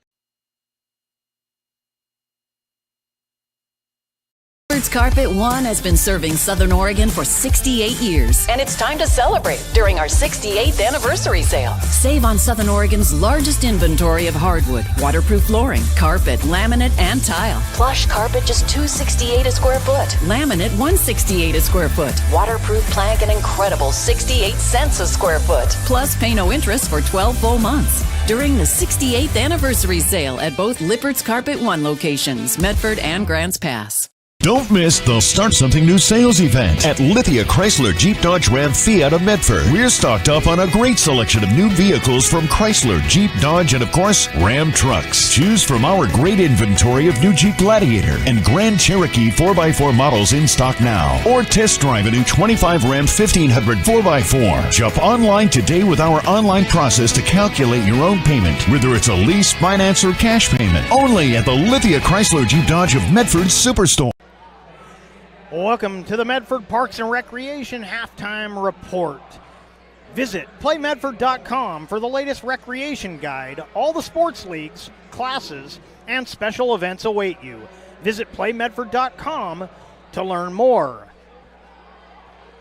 Leopards Carpet One has been serving Southern Oregon for 68 years. And it's time to celebrate during our 68th anniversary sale. Save on Southern Oregon's largest inventory of hardwood, waterproof flooring, carpet, laminate, and tile. Plush carpet just $268 a square foot. Laminate $168 a square foot. Waterproof plank an incredible 68 cents a square foot. Plus pay no interest for 12 full months. During the 68th anniversary sale at both Lippert's Carpet One locations, Medford and Grants Pass. Don't miss the Start Something New sales event at Lithia Chrysler Jeep Dodge Ram Fiat of Medford. We're stocked up on a great selection of new vehicles from Chrysler, Jeep, Dodge, and of course, Ram trucks. Choose from our great inventory of new Jeep Gladiator and Grand Cherokee 4x4 models in stock now. Or test drive a new 25 Ram 1500 4x4. Shop online today with our online process to calculate your own payment, whether it's a lease, finance, or cash payment. Only at the Lithia Chrysler Jeep Dodge of Medford Superstore. Welcome to the Medford Parks and Recreation Halftime Report. Visit playmedford.com for the latest recreation guide. All the sports leagues, classes, and special events await you. Visit playmedford.com to learn more.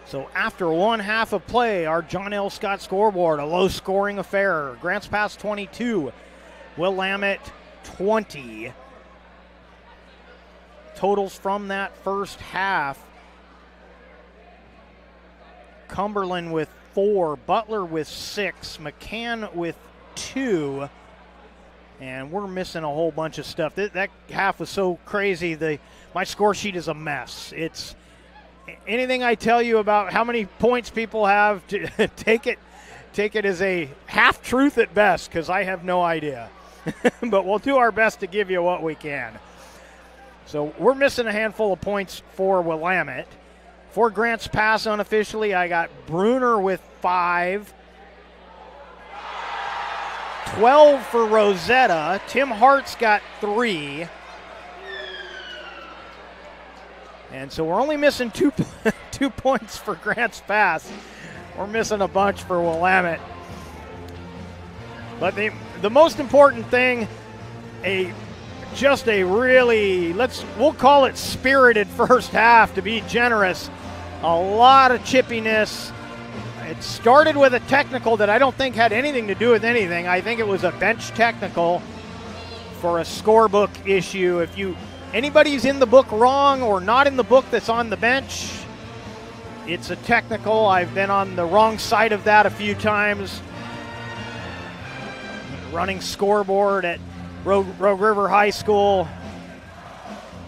So after one half of play, our John L. Scott scoreboard, a low-scoring affair. Grants Pass 22, Willamette 20. Totals from that first half. Cumberland with 4, Butler with 6, McCann with 2, and we're missing a whole bunch of stuff. That half was so crazy. My score sheet is a mess. It's anything I tell you about how many points people have, take it as a half truth at best, because I have no idea. But we'll do our best to give you what we can. So we're missing a handful of points for Willamette. For Grants Pass unofficially, I got Bruner with 5. 12 for Rosetta. Tim Hart's got 3. And so we're only missing 2 points for Grants Pass. We're missing a bunch for Willamette. But the most important thing, we'll call it spirited first half to be generous. A lot of chippiness. It started with a technical that I don't think had anything to do with anything. I think it was a bench technical for a scorebook issue. If anybody's in the book wrong or not in the book that's on the bench, it's a technical. I've been on the wrong side of that a few times. Running scoreboard at Rogue River High School,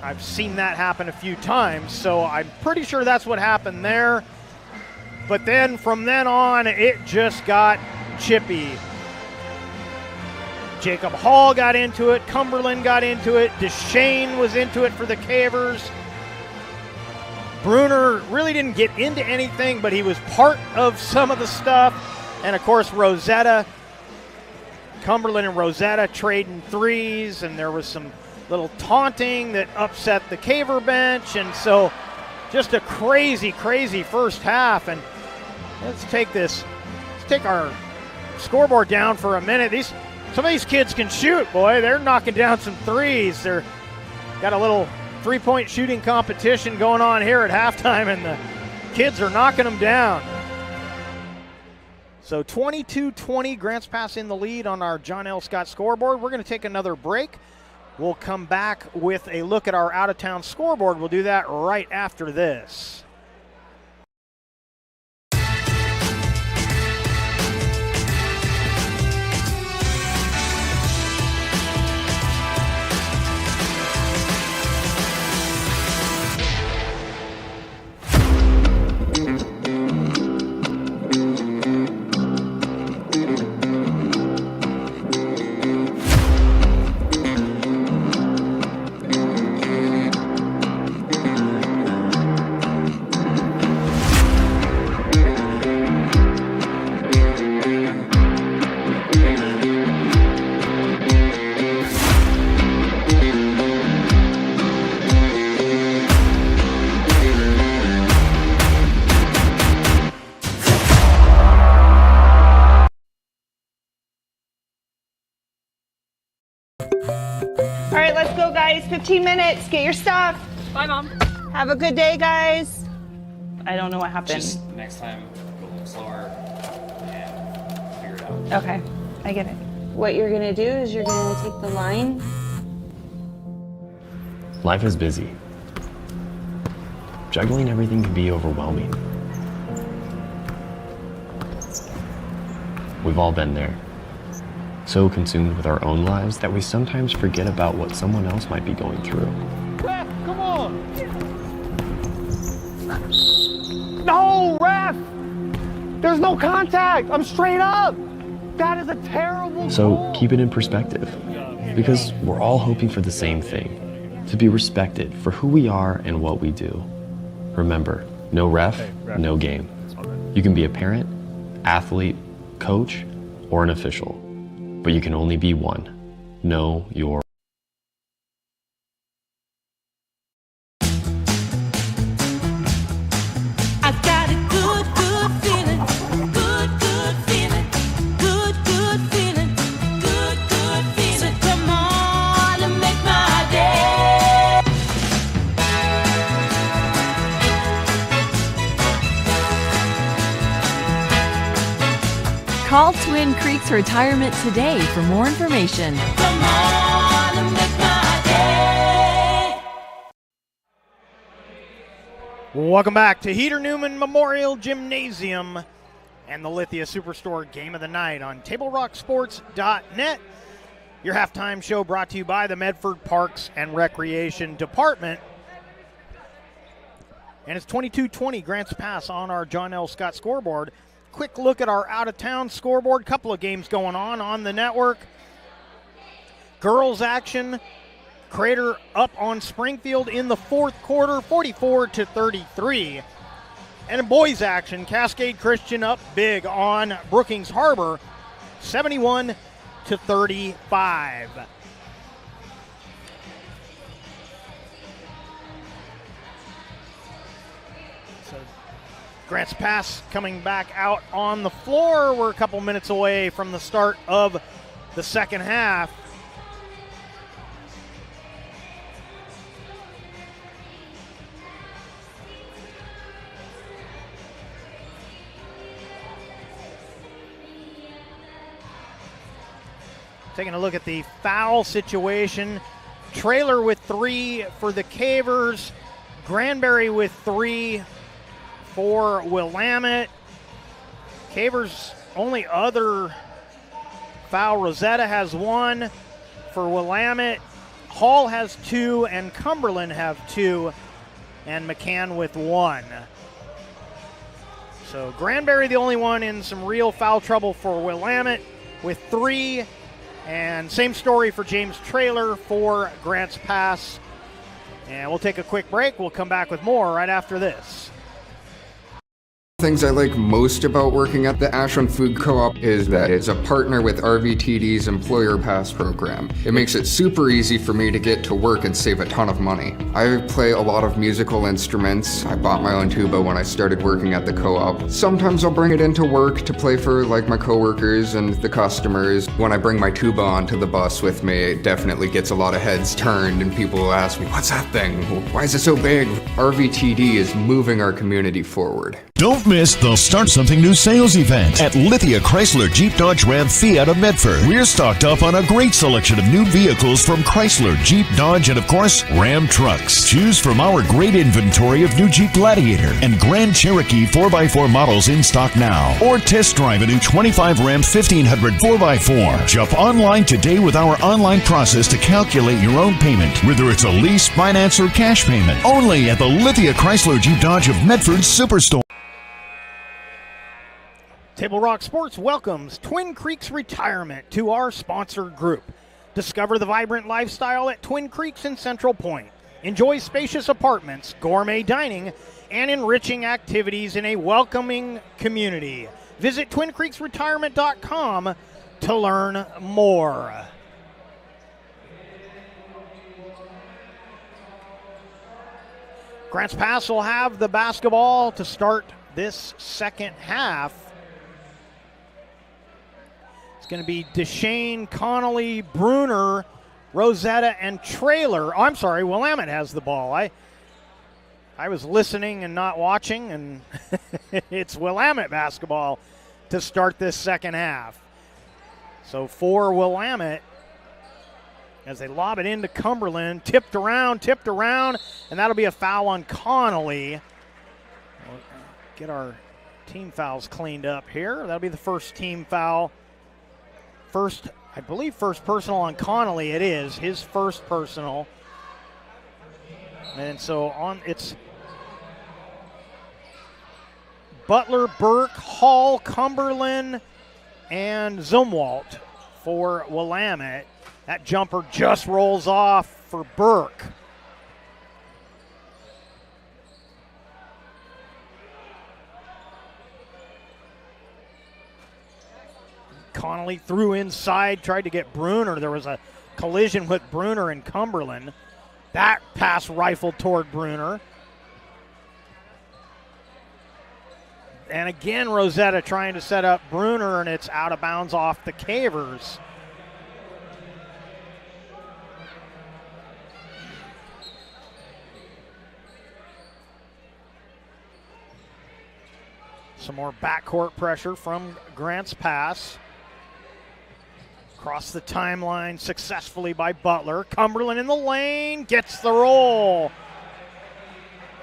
I've seen that happen a few times, so I'm pretty sure that's what happened there. But then from then on, it just got chippy. Jacob Hall got into it, Cumberland got into it, Deshane was into it for the Cavers. Bruner really didn't get into anything, but he was part of some of the stuff. And of course, Rosetta. Cumberland and Rosetta trading threes, and there was some little taunting that upset the Caver bench, and so just a crazy, crazy first half. And let's take our scoreboard down for a minute. Some of these kids can shoot, boy. They're knocking down some threes. They're got a little three-point shooting competition going on here at halftime, and the kids are knocking them down. So 22-20, Grants Pass in the lead on our John L. Scott scoreboard. We're going to take another break. We'll come back with a look at our out-of-town scoreboard. We'll do that right after this. guys. 15 minutes. Get your stuff. Bye, Mom. Have a good day, guys. I don't know what happened. Just next time, go a little slower and figure it out. Okay, I get it. What you're gonna do is you're gonna take the line. Life is busy. Juggling everything can be overwhelming. We've all been there. So consumed with our own lives that we sometimes forget about what someone else might be going through. Ref, come on! No, ref! There's no contact! I'm straight up! That is a terrible So goal. keep it in perspective, because we're all hoping for the same thing, to be respected for who we are and what we do. Remember, no ref, no game. You can be a parent, athlete, coach, or an official, but you can only be one. Know your I got a good, good feeling. Good, good feeling. Good, good feeling. Good, good feeling. So come on and make my day. Call Twin Creeks Retirement today for more information. Come on and make my day. Welcome back to Heater Newman Memorial Gymnasium and the Lithia Superstore Game of the Night on TableRockSports.net. Your halftime show brought to you by the Medford Parks and Recreation Department. And it's 22-20 Grants Pass on our John L. Scott scoreboard. Quick look at our out-of-town scoreboard. Couple of games going on the network. Girls action. Crater up on Springfield in the fourth quarter, 44-33. And in boys action, Cascade Christian up big on Brookings Harbor, 71-35. So Grants Pass coming back out on the floor. We're a couple minutes away from the start of the second half. Taking a look at the foul situation. Trailer with 3 for the Cavers. Granbury with 3 for Willamette. Cavers' only other foul, Rosetta has 1 for Willamette. Hall has 2 and Cumberland have 2 and McCann with 1. So Granbury the only one in some real foul trouble for Willamette with 3. And same story for James Trailer for Grants Pass. And we'll take a quick break. We'll come back with more right after this. Things I like most about working at the Ashland Food Co-op is that it's a partner with RVTD's Employer Pass program. It makes it super easy for me to get to work and save a ton of money. I play a lot of musical instruments. I bought my own tuba when I started working at the co-op. Sometimes I'll bring it into work to play for like my coworkers and the customers. When I bring my tuba onto the bus with me, it definitely gets a lot of heads turned and people will ask me, what's that thing? Why is it so big? RVTD is moving our community forward. Don't miss the Start Something New sales event at Lithia Chrysler Jeep Dodge Ram Fiat of Medford. We're stocked up on a great selection of new vehicles from Chrysler, Jeep, Dodge, and of course, Ram trucks. Choose from our great inventory of new Jeep Gladiator and Grand Cherokee 4x4 models in stock now. Or test drive a new 25 Ram 1500 4x4. Jump online today with our online process to calculate your own payment, whether it's a lease, finance, or cash payment. Only at the Lithia Chrysler Jeep Dodge of Medford Superstore. Table Rock Sports welcomes Twin Creeks Retirement to our sponsor group. Discover the vibrant lifestyle at Twin Creeks in Central Point. Enjoy spacious apartments, gourmet dining, and enriching activities in a welcoming community. Visit TwinCreeksRetirement.com to learn more. Grants Pass will have the basketball to start this second half. It's going to be Deshane, Connolly, Bruner, Rosetta and Trailer. Oh, I'm sorry, Willamette has the ball. I was listening and not watching, and it's Willamette basketball to start this second half. So for Willamette, as they lob it into Cumberland, tipped around, and that'll be a foul on Connolly. We'll get our team fouls cleaned up here. That'll be the first team foul. I believe first personal on Connolly. It is his first personal. And so it's Butler, Burke, Hall, Cumberland, and Zumwalt for Willamette. That jumper just rolls off for Burke. Connolly threw inside, tried to get Bruner. There was a collision with Bruner and Cumberland. That pass rifled toward Bruner. And again, Rosetta trying to set up Bruner, and it's out of bounds off the Cavers. Some more backcourt pressure from Grants Pass. Across the timeline successfully by Butler. Cumberland in the lane, gets the roll.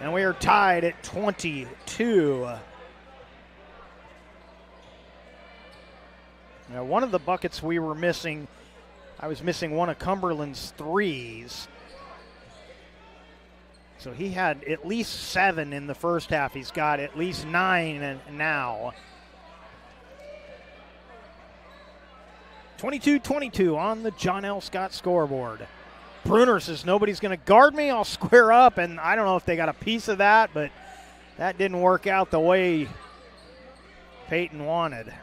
And we are tied at 22. Now, one of the buckets we were missing, I was missing one of Cumberland's threes. So he had at least 7 in the first half. He's got at least 9 now. 22-22 on the John L. Scott scoreboard. Bruner says nobody's going to guard me. I'll square up, and I don't know if they got a piece of that, but that didn't work out the way Peyton wanted.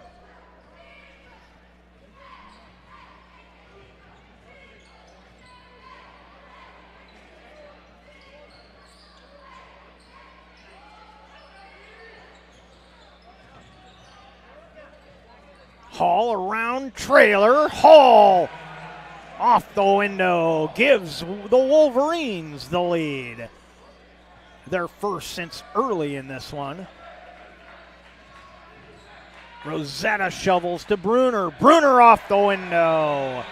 Hall around Trailer. Hall off the window gives the Wolverines the lead. Their first since early in this one. Rosetta shovels to Bruner. Bruner off the window.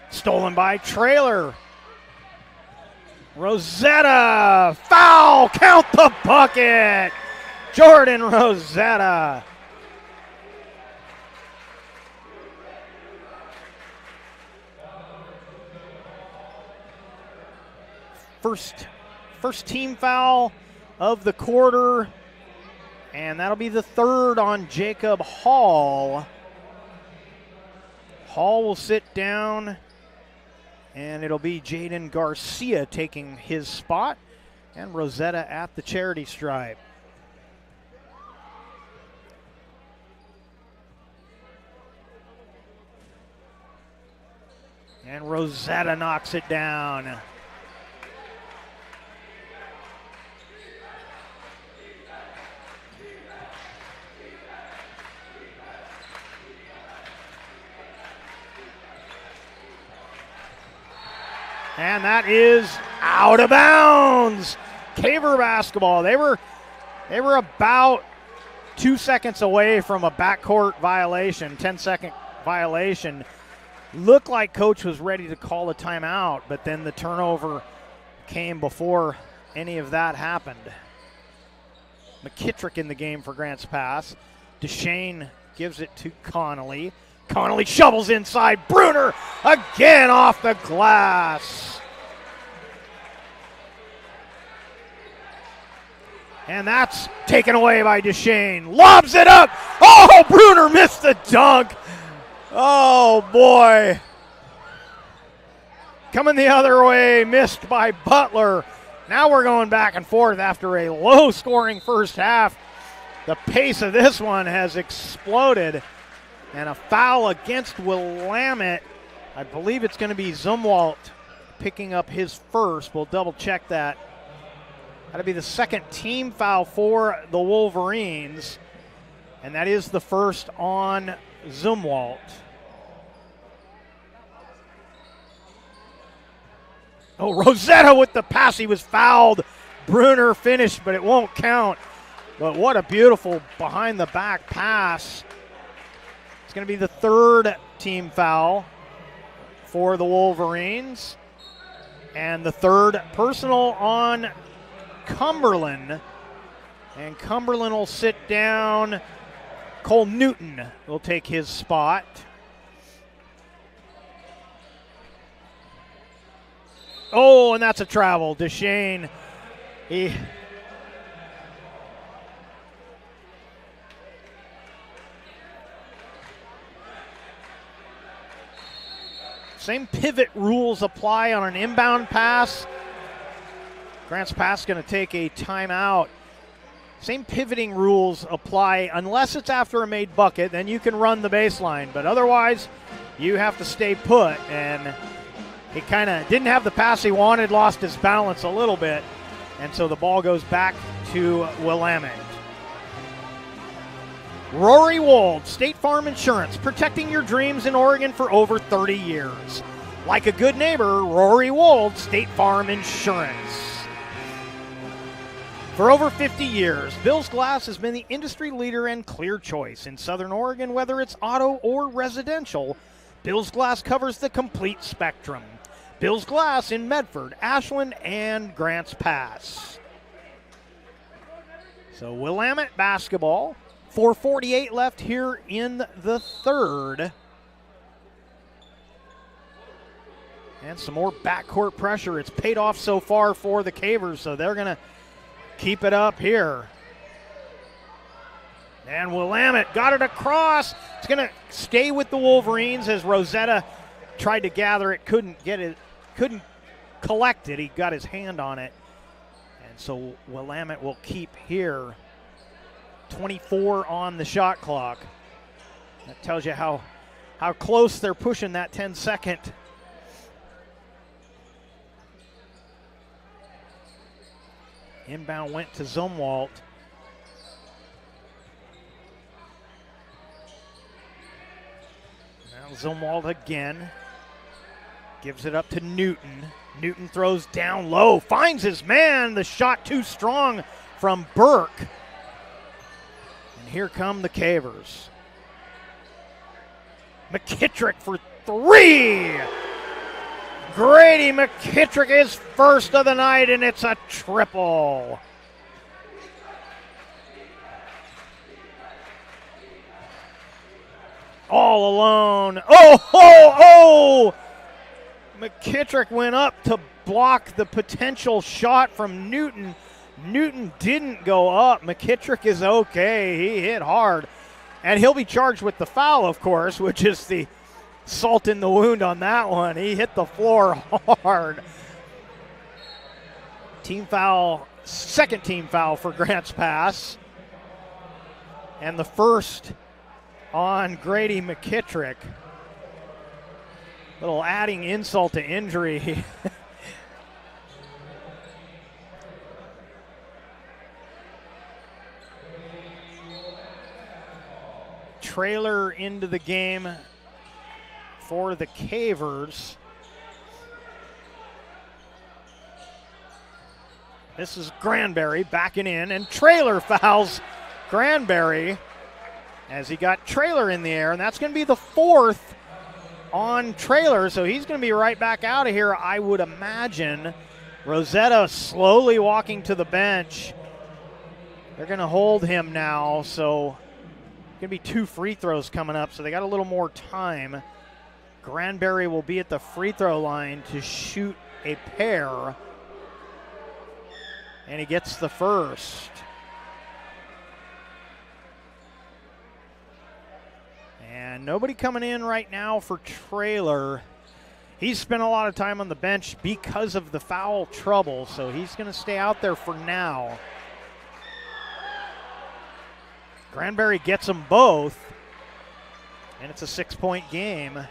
Stolen by Trailer. Rosetta, foul, count the bucket. Jordan Rosetta. First team foul of the quarter, and that'll be the third on Jacob Hall. Hall will sit down, and it'll be Jaden Garcia taking his spot, and Rosetta at the charity stripe. And Rosetta knocks it down. And that is out of bounds. Caver basketball. They were about 2 seconds away from a backcourt violation, 10-second violation. Looked like coach was ready to call a timeout, but then the turnover came before any of that happened. McKittrick in the game for Grants Pass. DeShane gives it to Connolly. Connolly shovels inside. Bruner again off the glass. And that's taken away by DeShane. Lobs it up. Oh, Bruner missed the dunk. Oh, boy. Coming the other way, missed by Butler. Now we're going back and forth after a low-scoring first half. The pace of this one has exploded. And a foul against Willamette. I believe it's going to be Zumwalt picking up his first. We'll double-check that. That'll be the second team foul for the Wolverines. And that is the first on Zumwalt. Oh, Rosetta with the pass. He was fouled. Bruner finished, but it won't count. But what a beautiful behind-the-back pass. It's going to be the third team foul for the Wolverines. And the third personal on Cumberland. And Cumberland will sit down. Cole Newton will take his spot. Oh, and that's a travel. Deshane, same pivot rules apply on an inbound pass. Grants Pass going to take a timeout. Same pivoting rules apply unless it's after a made bucket, then you can run the baseline. But otherwise, you have to stay put. And he kind of didn't have the pass he wanted, lost his balance a little bit. And so the ball goes back to Willamette. Rory Wold, State Farm Insurance, protecting your dreams in Oregon for over 30 years. Like a good neighbor, Rory Wold, State Farm Insurance. For over 50 years, Bill's Glass has been the industry leader and clear choice in Southern Oregon, whether it's auto or residential. Bill's Glass covers the complete spectrum. Bill's Glass in Medford, Ashland, and Grants Pass. So Willamette basketball, 4:48 left here in the third. And some more backcourt pressure. It's paid off so far for the Cavers, so they're going to keep it up here. And Willamette got it across. It's going to stay with the Wolverines as Rosetta tried to gather it, couldn't get it, couldn't collect it. He got his hand on it. And so Willamette will keep here. 24 on the shot clock. That tells you how close they're pushing that 10-second. Inbound went to Zumwalt. Now Zumwalt again. Gives it up to Newton. Newton throws down low. Finds his man. The shot too strong from Burke. And here come the Cavers. McKittrick for three. Grady McKittrick is first of the night, and it's a triple. All alone. Oh! McKittrick went up to block the potential shot from Newton. Newton didn't go up. McKittrick is okay. He hit hard. And he'll be charged with the foul, of course, which is the salt in the wound on that one. He hit the floor hard. Team foul, second team foul for Grants Pass. And the first on Grady McKittrick. Little adding insult to injury. Trailer into the game for the Cavers. This is Granberry backing in, and Trailer fouls Granberry as he got Trailer in the air, and that's going to be the fourth on Trailer, so he's going to be right back out of here, I would imagine. Rosetta slowly walking to the bench. They're going to hold him now, so going to be two free throws coming up, so they got a little more time. Granberry will be at the free throw line to shoot a pair, and he gets the first. And nobody coming in right now for Trailer. He's spent a lot of time on the bench because of the foul trouble, so he's going to stay out there for now. Granberry gets them both, and it's a 6-point game.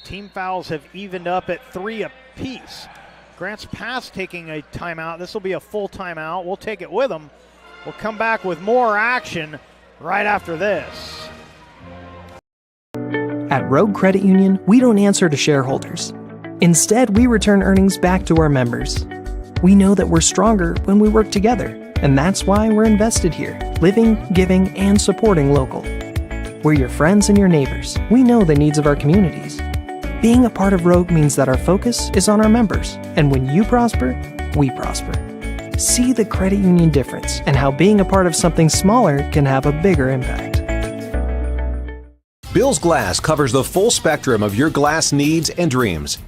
Team fouls have evened up at 3 apiece. Grants Pass taking a timeout. This will be a full timeout. We'll take it with them. We'll come back with more action right after this. At Rogue Credit Union, we don't answer to shareholders. Instead, we return earnings back to our members. We know that we're stronger when we work together, and that's why we're invested here, living, giving, and supporting local. We're your friends and your neighbors. We know the needs of our communities. Being a part of Rogue means that our focus is on our members, and when you prosper, we prosper. See the credit union difference and how being a part of something smaller can have a bigger impact. Bill's Glass covers the full spectrum of your glass needs and dreams.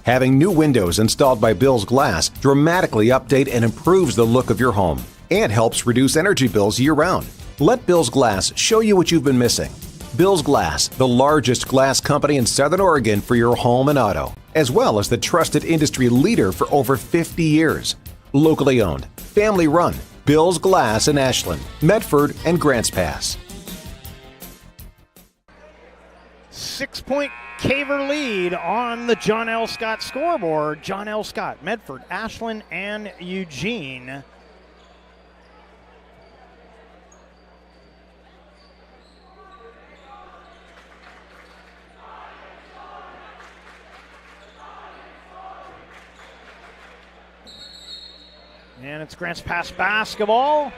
Having new windows installed by Bill's Glass dramatically update and improves the look of your home and helps reduce energy bills year-round. Let Bill's Glass show you what you've been missing. Bill's Glass, the largest glass company in Southern Oregon for your home and auto, as well as the trusted industry leader for over 50 years. Locally owned, family run, Bill's Glass in Ashland, Medford, and Grants Pass. 6-point Caver lead on the John L. Scott scoreboard. John L. Scott, Medford, Ashland, and Eugene. And it's Grants Pass basketball.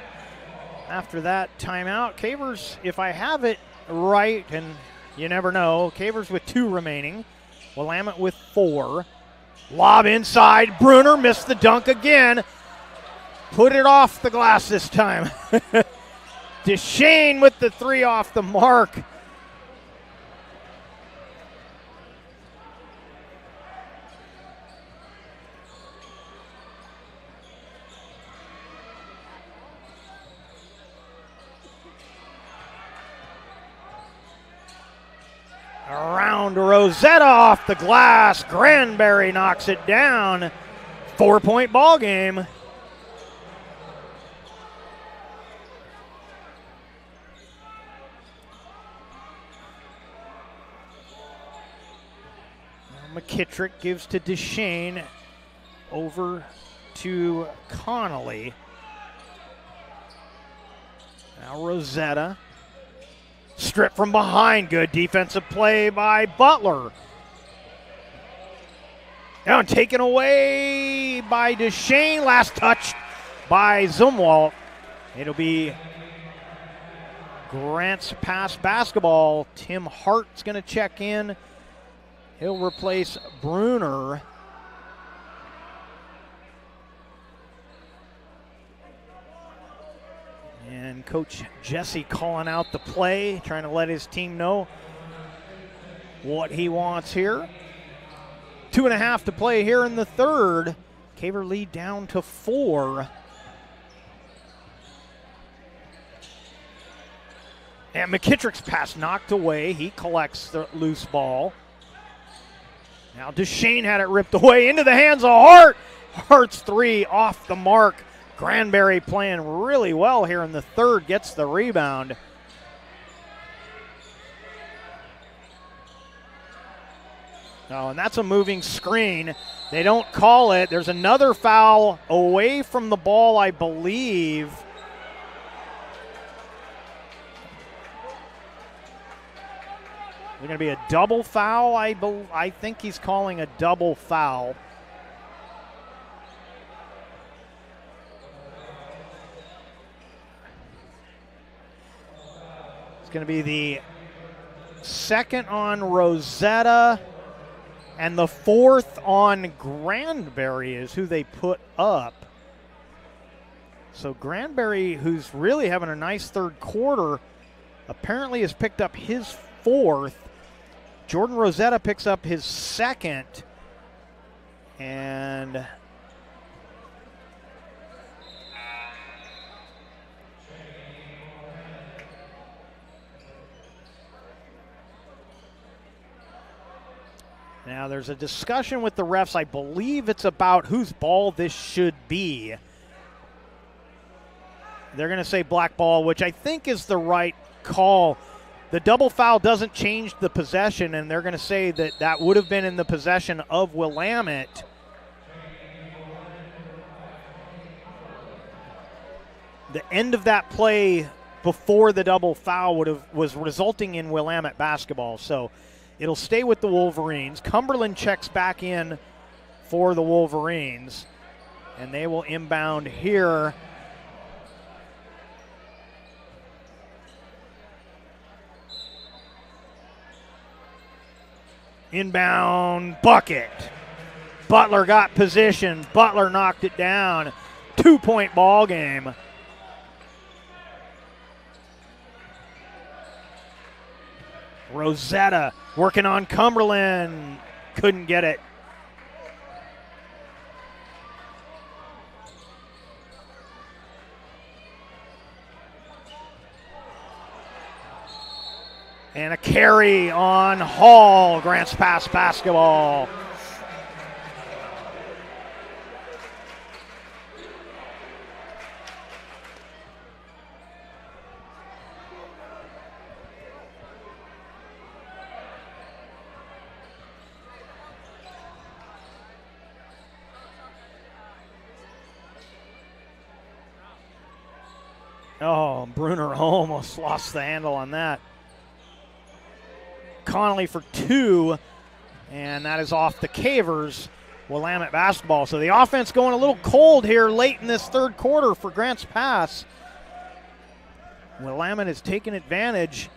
After that timeout, Cavers, if I have it right, and you never know, Cavers with 2 remaining. Willamette with 4. Lob inside. Bruner missed the dunk again. Put it off the glass this time. DeShane with the 3 off the mark. Around Rosetta off the glass. Granbury knocks it down. 4-point ball game. McKittrick gives to DeShane. Over to Connolly. Now Rosetta. Strip from behind. Good defensive play by Butler. Now taken away by DeShane. Last touch by Zumwalt. It'll be Grants Pass basketball. Tim Hart's going to check in. He'll replace Bruner. And Coach Jesse calling out the play, trying to let his team know what he wants here. 2.5 to play here in the third. Caver lead down to 4. And McKittrick's pass knocked away. He collects the loose ball. Now DeShane had it ripped away into the hands of Hart. Hart's 3 off the mark. Granbury playing really well here in the third, gets the rebound. Oh, and that's a moving screen. They don't call it. There's another foul away from the ball, I believe. Is it going to be a double foul? I think he's calling a double foul. Going to be the second on Rosetta, and the 4th on Granbury is who they put up. So Granbury, who's really having a nice third quarter, apparently has picked up his 4th. Jordan Rosetta picks up his 2nd, and now there's a discussion with the refs. I believe it's about whose ball this should be. They're going to say black ball, which I think is the right call. The double foul doesn't change the possession, and they're going to say that that would have been in the possession of Willamette. the end of that play before the double foul was resulting in Willamette basketball. So it'll stay with the Wolverines. Cumberland checks back in for the Wolverines, and they will inbound here. Inbound bucket. Butler got position. Butler knocked it down. 2-point ball game. Rosetta working on Cumberland. Couldn't get it. And a carry on Hall. Grants Pass basketball. Oh, Bruner almost lost the handle on that. Connolly for 2, and that is off the Cavers. Willamette basketball. So the offense going a little cold here late in this third quarter for Grants Pass. Willamette has taken advantage.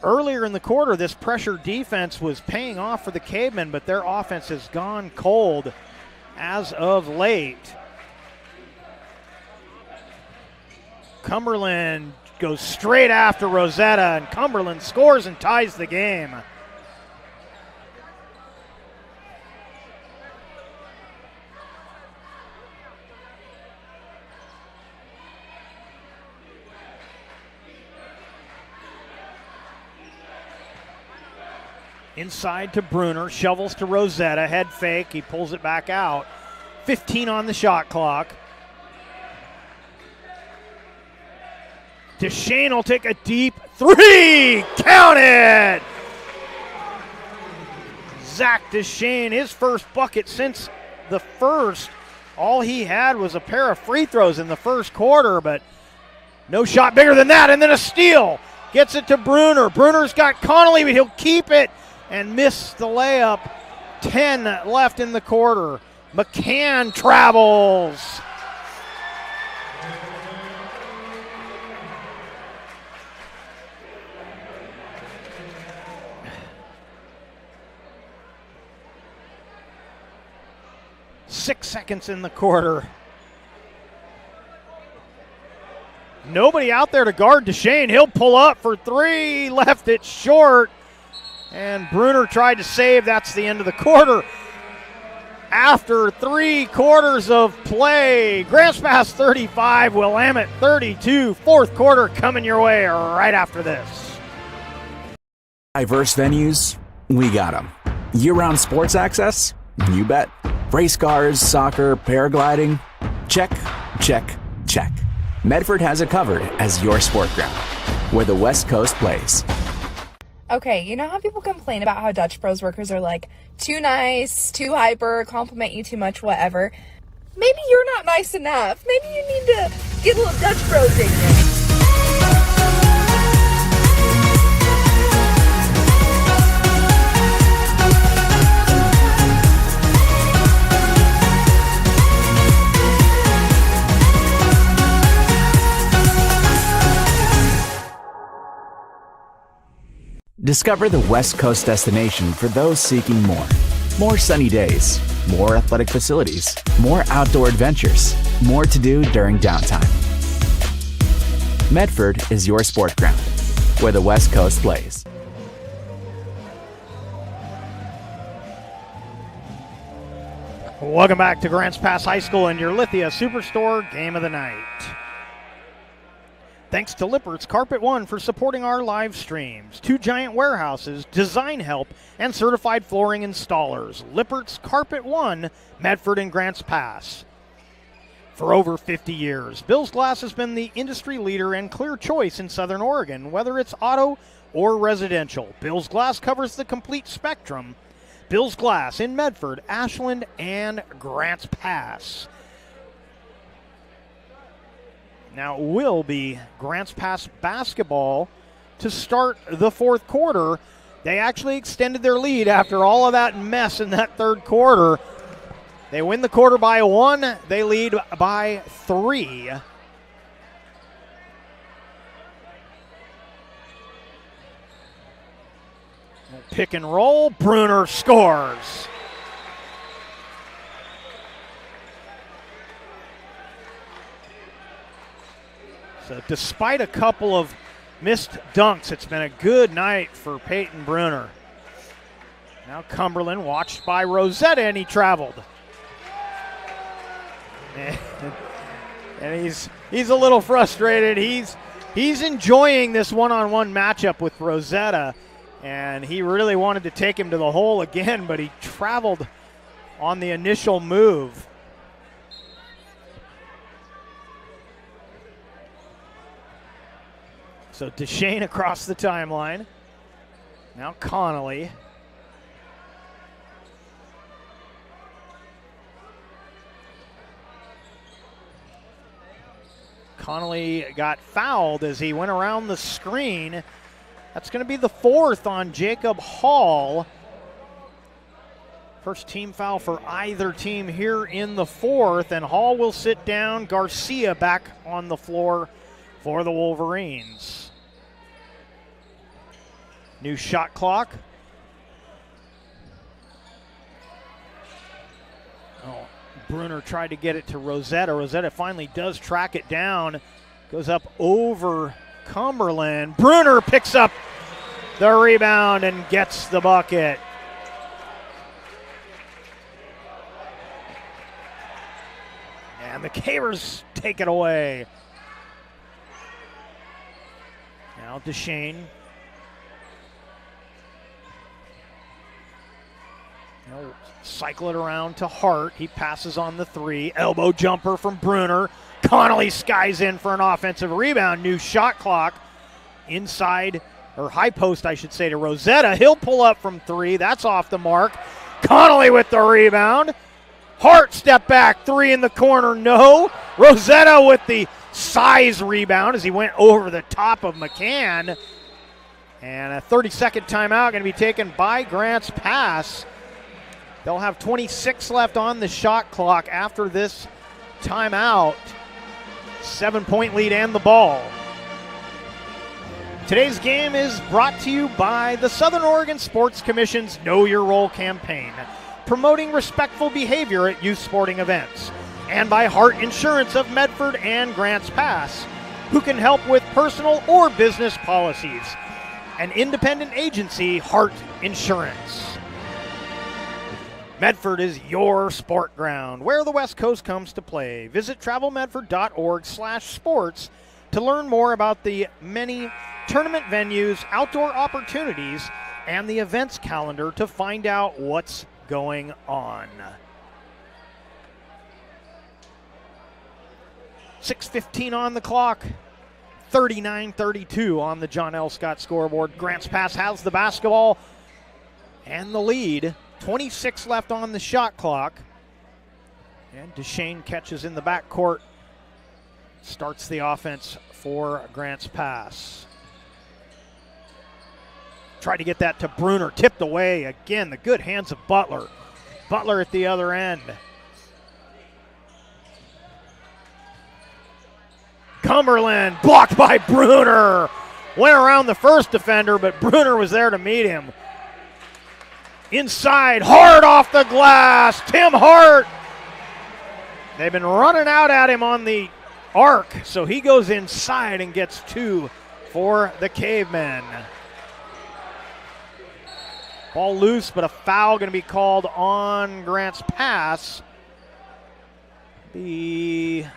Earlier in the quarter, this pressure defense was paying off for the Cavemen, but their offense has gone cold as of late. Cumberland goes straight after Rosetta, and Cumberland scores and ties the game. Inside to Bruner, shovels to Rosetta, head fake, he pulls it back out. 15 on the shot clock. Deshane will take a deep 3, count it! Zach Deshane, his first bucket since the first. All he had was a pair of free throws in the first quarter, but no shot bigger than that, and then a steal. Gets it to Bruner. Bruner's got Connolly, but he'll keep it and miss the layup. 10 left in the quarter. McCann travels. Six seconds in the quarter. Nobody out there to guard Deshane. He'll pull up for 3, left it short. And Bruner tried to save. That's the end of the quarter. After 3 quarters of play, Grants Pass 35, Willamette 32. Fourth quarter coming your way right after this. Diverse venues, we got them. Year-round sports access? You bet. Race cars, soccer, paragliding? Check, check, check. Medford has it covered as your sport ground, where the West Coast plays. Okay, you know how people complain about how Dutch Bros workers are like too nice, too hyper, compliment you too much, whatever? Maybe you're not nice enough. Maybe you need to get a little Dutch Bros in you. Discover the West Coast destination for those seeking more. More sunny days, more athletic facilities, more outdoor adventures, more to do during downtime. Medford is your sport ground, where the West Coast plays. Welcome back to Grants Pass High School and your Lithia Superstore Game of the Night. Thanks to Lippert's Carpet One for supporting our live streams. 2 giant warehouses, design help, and certified flooring installers. Lippert's Carpet One, Medford and Grants Pass. For over 50 years, Bill's Glass has been the industry leader and clear choice in Southern Oregon, whether it's auto or residential. Bill's Glass covers the complete spectrum. Bill's Glass in Medford, Ashland, and Grants Pass. Now it will be Grants Pass basketball to start the fourth quarter. They actually extended their lead after all of that mess in that third quarter. They win the quarter by 1. They lead by 3. Pick and roll. Bruner scores. So despite a couple of missed dunks, it's been a good night for Peyton Bruner. Now Cumberland watched by Rosetta, and he traveled. And he's a little frustrated. He's enjoying this one-on-one matchup with Rosetta, and he really wanted to take him to the hole again, but he traveled on the initial move. So Deshane across the timeline. Now Connolly. Connolly got fouled as he went around the screen. That's going to be the 4th on Jacob Hall. First team foul for either team here in the 4th, and Hall will sit down. Garcia back on the floor for the Wolverines. New shot clock. Oh, Bruner tried to get it to Rosetta. Rosetta finally does track it down. Goes up over Cumberland. Bruner picks up the rebound and gets the bucket. And the Cavers take it away. Now Deshane. He'll cycle it around to Hart. He passes on the 3. Elbow jumper from Bruner. Connolly skies in for an offensive rebound. New shot clock inside, or high post, I should say, to Rosetta. He'll pull up from 3. That's off the mark. Connolly with the rebound. Hart step back. 3 in the corner. No. Rosetta with the size rebound as he went over the top of McCann. And a 30-second timeout going to be taken by Grants Pass. They'll have 26 left on the shot clock after this timeout. 7-point lead and the ball. Today's game is brought to you by the Southern Oregon Sports Commission's Know Your Role campaign, promoting respectful behavior at youth sporting events, and by Hart Insurance of Medford and Grants Pass, who can help with personal or business policies. An independent agency, Hart Insurance. Medford is your sport ground, where the West Coast comes to play. Visit travelmedford.org/sports to learn more about the many tournament venues, outdoor opportunities, and the events calendar to find out what's going on. 6:15 on the clock. 39-32 on the John L. Scott scoreboard. Grants Pass has the basketball and the lead. 26 left on the shot clock. And Deshane catches in the backcourt. Starts the offense for Grants Pass. Tried to get that to Bruner. Tipped away. Again, the good hands of Butler. Butler at the other end. Cumberland blocked by Bruner. Went around the first defender, but Bruner was there to meet him. Inside, Hart off the glass. Tim Hart. They've been running out at him on the arc, so he goes inside and gets 2 for the Cavemen. Ball loose, but a foul going to be called on Grants Pass. Going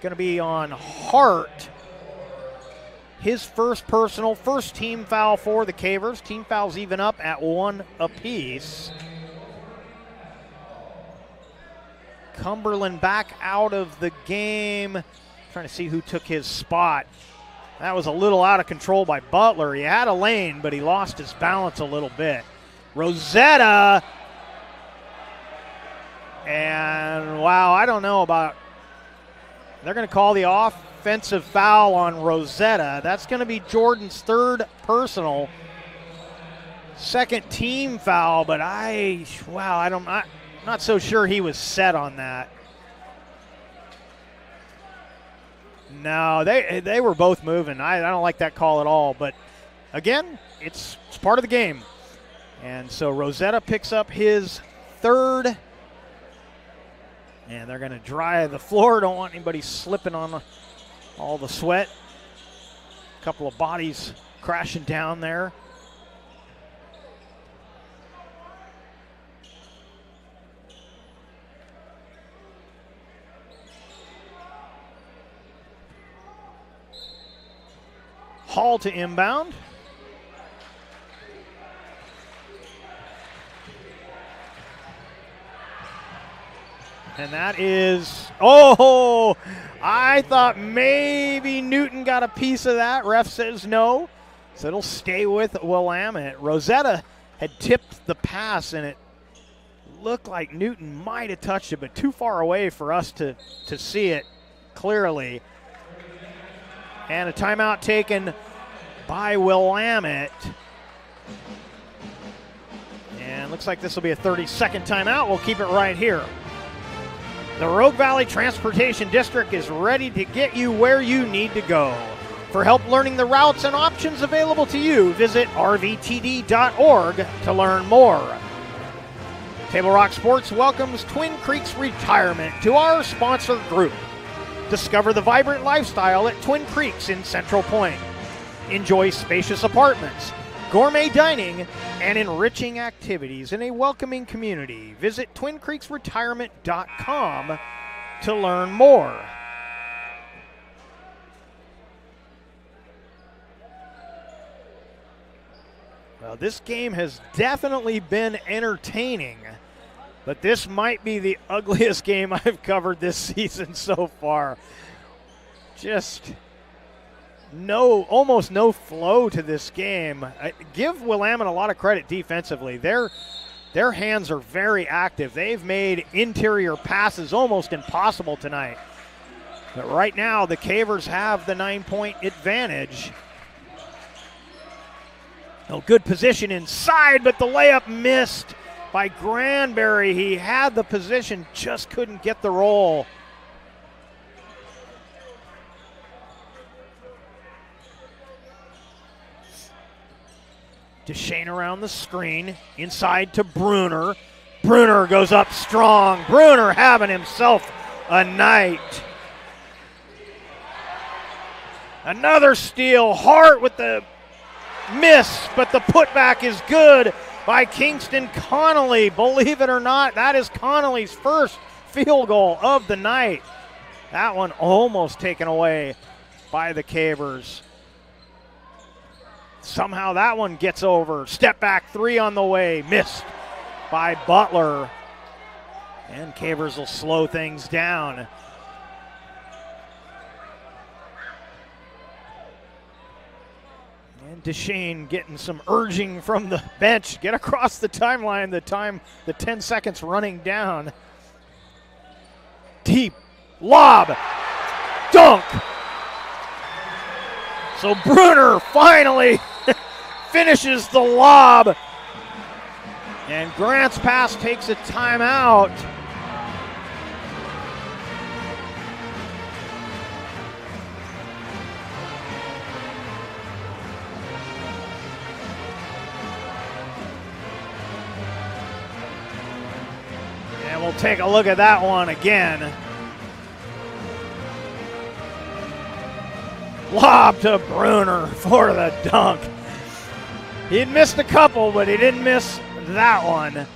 to be on Hart. His first personal, first team foul for the Cavers. Team fouls even up at 1 apiece. Cumberland back out of the game. Trying to see who took his spot. That was a little out of control by Butler. He had a lane, but he lost his balance a little bit. Rosetta And, wow, I don't know about – they're going to call the offensive foul on Rosetta. That's going to be Jordan's third personal, second team foul, but I'm not so sure he was set on that. No, they were both moving. I don't like that call at all, but again, it's part of the game. And so Rosetta picks up his third. And they're going to dry the floor. Don't want anybody slipping on all the sweat. A couple of bodies crashing down there. Hall to inbound. And that is, I thought maybe Newton got a piece of that. Ref says no. So it'll stay with Willamette. Rosetta had tipped the pass, and it looked like Newton might have touched it, but too far away for us to see it clearly. And a timeout taken by Willamette. And looks like this will be a 30-second timeout. We'll keep it right here. The Rogue Valley Transportation District is ready to get you where you need to go. For help learning the routes and options available to you, visit rvtd.org to learn more. Table Rock Sports welcomes Twin Creeks Retirement to our sponsor group. Discover the vibrant lifestyle at Twin Creeks in Central Point. Enjoy spacious apartments, gourmet dining, and enriching activities in a welcoming community. Visit TwinCreeksRetirement.com to learn more. Well, this game has definitely been entertaining, but this might be the ugliest game I've covered this season so far. Just almost no flow to this game. I give Willamette a lot of credit defensively. Their hands are very active. They've made interior passes almost impossible tonight. But right now, the Cavers have the 9-point advantage. Good position inside, but the layup missed by Granberry. He had the position, just couldn't get the roll. Deshane around the screen, inside to Bruner. Bruner goes up strong. Bruner having himself a night. Another steal. Hart with the miss, but the putback is good by Kingston Connolly. Believe it or not, that is Connolly's first field goal of the night. That one almost taken away by the Cavers. Somehow that one gets over. Step back three on the way. Missed by Butler. And Cavers will slow things down. And Deshane getting some urging from the bench. Get across the timeline. The 10 seconds running down. Deep lob. Dunk. So Bruner finally finishes the lob. And Grant's pass takes a timeout. And we'll take a look at that one again. Lob to Bruner for the dunk. He'd missed a couple, but he didn't miss that one.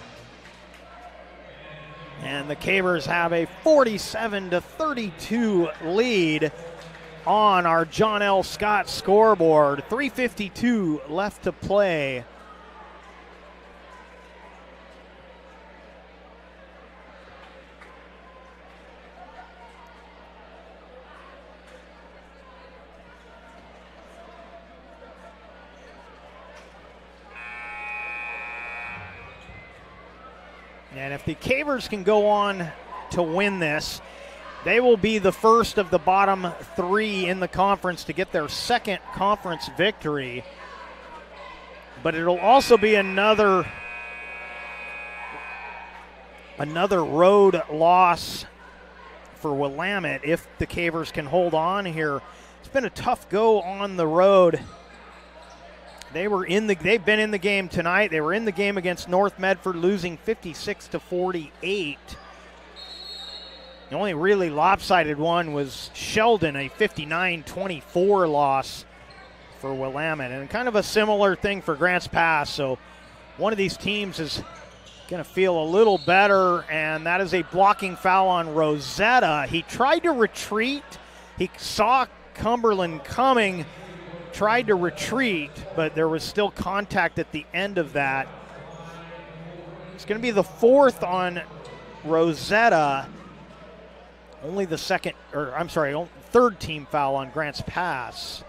And the Cavers have a 47-32 lead on our John L. Scott scoreboard. 3:52 left to play. And if the Cavers can go on to win this, they will be the first of the bottom 3 in the conference to get their second conference victory. But it'll also be another road loss for Willamette if the Cavers can hold on here. It's been a tough go on the road. They've been in the game tonight. They were in the game against North Medford, losing 56-48. The only really lopsided one was Sheldon, a 59-24 loss for Willamette. And kind of a similar thing for Grants Pass. So one of these teams is going to feel a little better, and that is a blocking foul on Rosetta. He tried to retreat. He saw Cumberland coming, tried to retreat, but there was still contact at the end of that. It's going to be the 4th on Rosetta. Only the 3rd team foul on Grants Pass.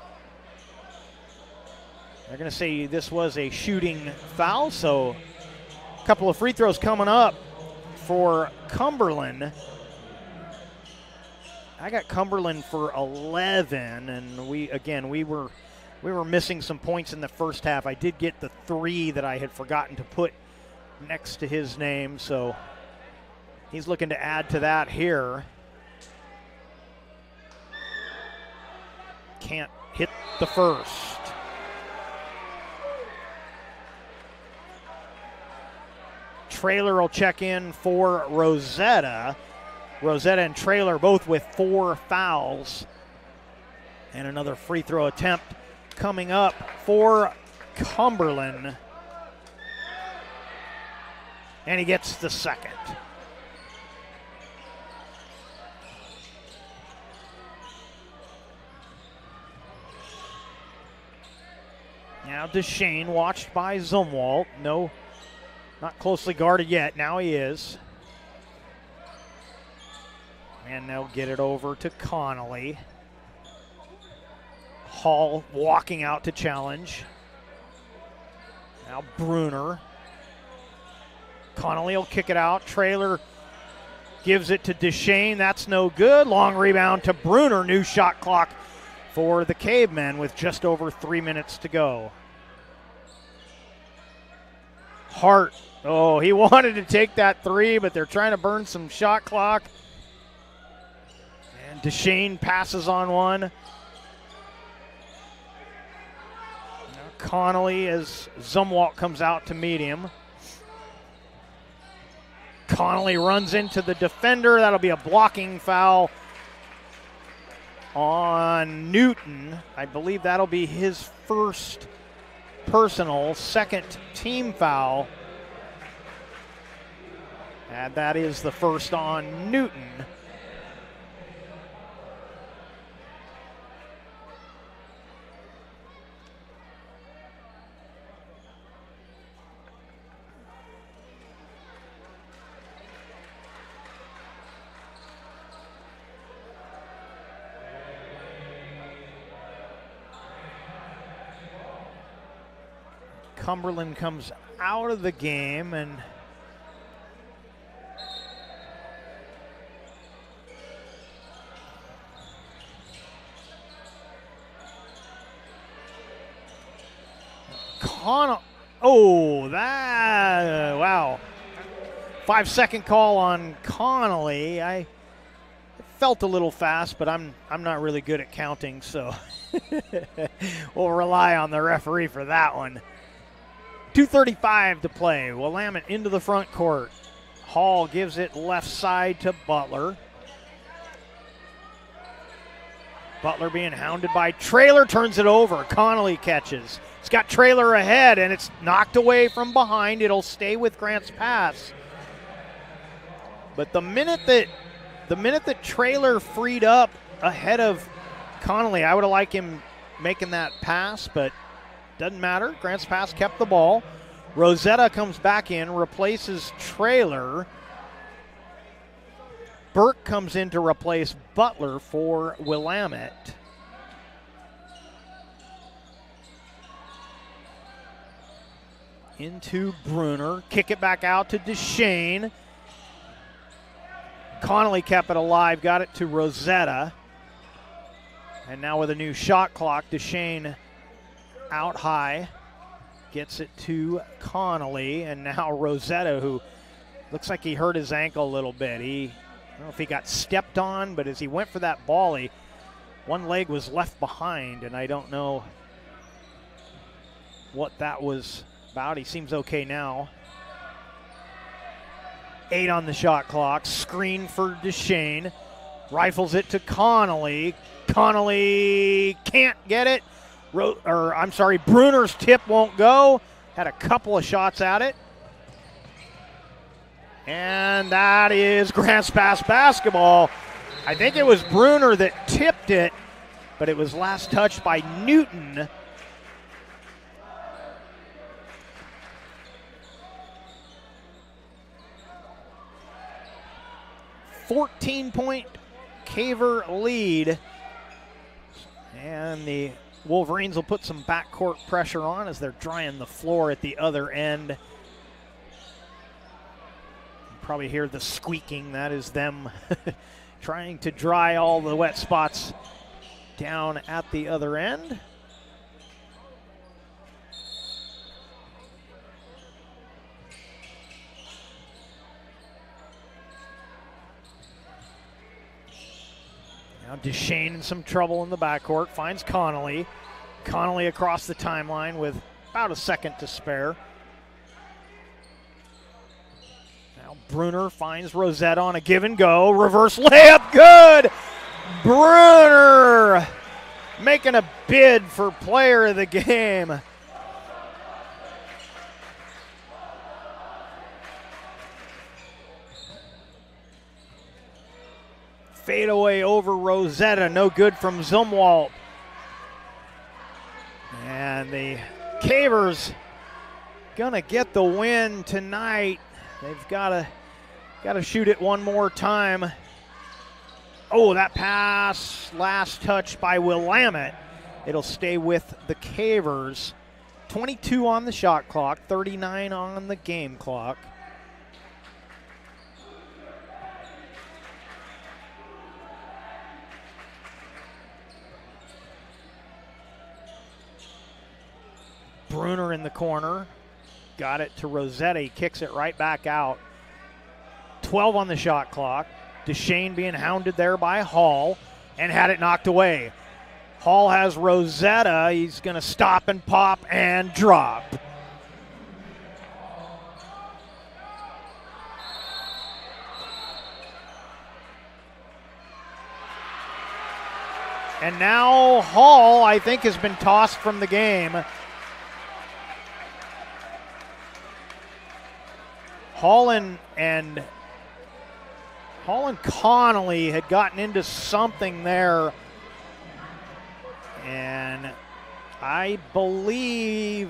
They're going to say this was a shooting foul, so a couple of free throws coming up for Cumberland. I got Cumberland for 11, and we were missing some points in the first half. I did get the 3 that I had forgotten to put next to his name, so he's looking to add to that here. Can't hit the first. Traylor will check in for Rosetta. Rosetta and Traylor both with 4 fouls. And another free throw attempt coming up for Cumberland. And he gets the second. Now Deshane watched by Zumwalt. No, not closely guarded yet. Now he is. And they'll get it over to Connolly. Hall walking out to challenge. Now Bruner. Connolly will kick it out. Traylor gives it to Deshane. That's no good. Long rebound to Bruner. New shot clock for the Cavemen with just over 3 minutes to go. Hart. Oh, he wanted to take that 3, but they're trying to burn some shot clock. And Deshane passes on one. Now Connolly as Zumwalt comes out to meet him. Connolly runs into the defender. That'll be a blocking foul on Newton. I believe that'll be his first personal, second team foul. And that is the first on Newton. Cumberland comes out of the game, and wow. 5-second call on Connolly. I felt a little fast, but I'm not really good at counting, so we'll rely on the referee for that one. 2:35 to play. Willamette into the front court. Hall gives it left side to Butler. Butler being hounded by Traylor, turns it over. Connolly catches. It's got Traylor ahead, and it's knocked away from behind. It'll stay with Grants Pass. But the minute that Traylor freed up ahead of Connolly, I would have liked him making that pass, but doesn't matter. Grants Pass kept the ball. Rosetta comes back in, replaces Traylor. Burke comes in to replace Butler for Willamette. into Bruner. Kick it back out to Deshane. Connolly kept it alive, got it to Rosetta. And now with a new shot clock, Deshane out high. Gets it to Connolly, and now Rosetta, who looks like he hurt his ankle a little bit. I don't know if he got stepped on, but as he went for that ball, one leg was left behind, and I don't know what that was about. He seems okay now. 8 on the shot clock. Screen for Deshane. Rifles it to Connolly. Connolly can't get it. Bruner's tip won't go. Had a couple of shots at it. And that is Grants Pass basketball. I think it was Bruner that tipped it, but it was last touched by Newton. $14-point Caver lead. And the Wolverines will put some backcourt pressure on as they're drying the floor at the other end. You probably hear the squeaking. That is them trying to dry all the wet spots down at the other end. Now Deshane in some trouble in the backcourt, finds Connolly. Connolly across the timeline with about a second to spare. Now Bruner finds Rosetta on a give and go. Reverse layup, good! Bruner making a bid for player of the game. Fadeaway over Rosetta, no good from Zumwalt. And the Cavers gonna get the win tonight. They've gotta shoot it one more time. Oh, that pass, last touch by Willamette. It'll stay with the Cavers. 22 on the shot clock, 39 on the game clock. Bruner in the corner, got it to Rosetta, he kicks it right back out. 12 on the shot clock. Deshane being hounded there by Hall and had it knocked away. Hall has Rosetta, he's gonna stop and pop and drop. And now Hall, I think, has been tossed from the game. Hall and Connolly had gotten into something there, and I believe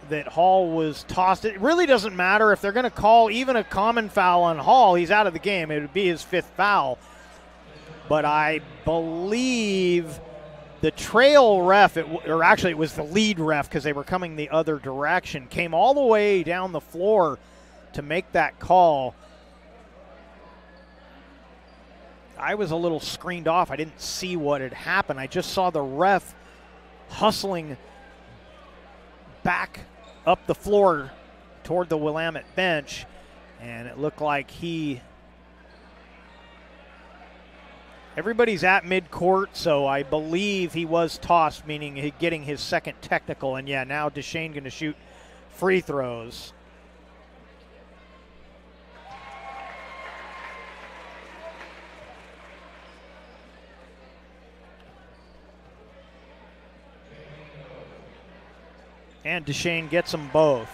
that Hall was tossed. It really doesn't matter if they're going to call even a common foul on Hall. He's out of the game. It would be his 5th foul. But I believe the trail ref, it was the lead ref because they were coming the other direction, came all the way down the floor to make that call. I was a little screened off. I didn't see what had happened. I just saw the ref hustling back up the floor toward the Willamette bench, and it looked like everybody's at midcourt, so I believe he was tossed, meaning he getting his second technical. And yeah, now Deshane going to shoot free throws. And Deshane gets them both.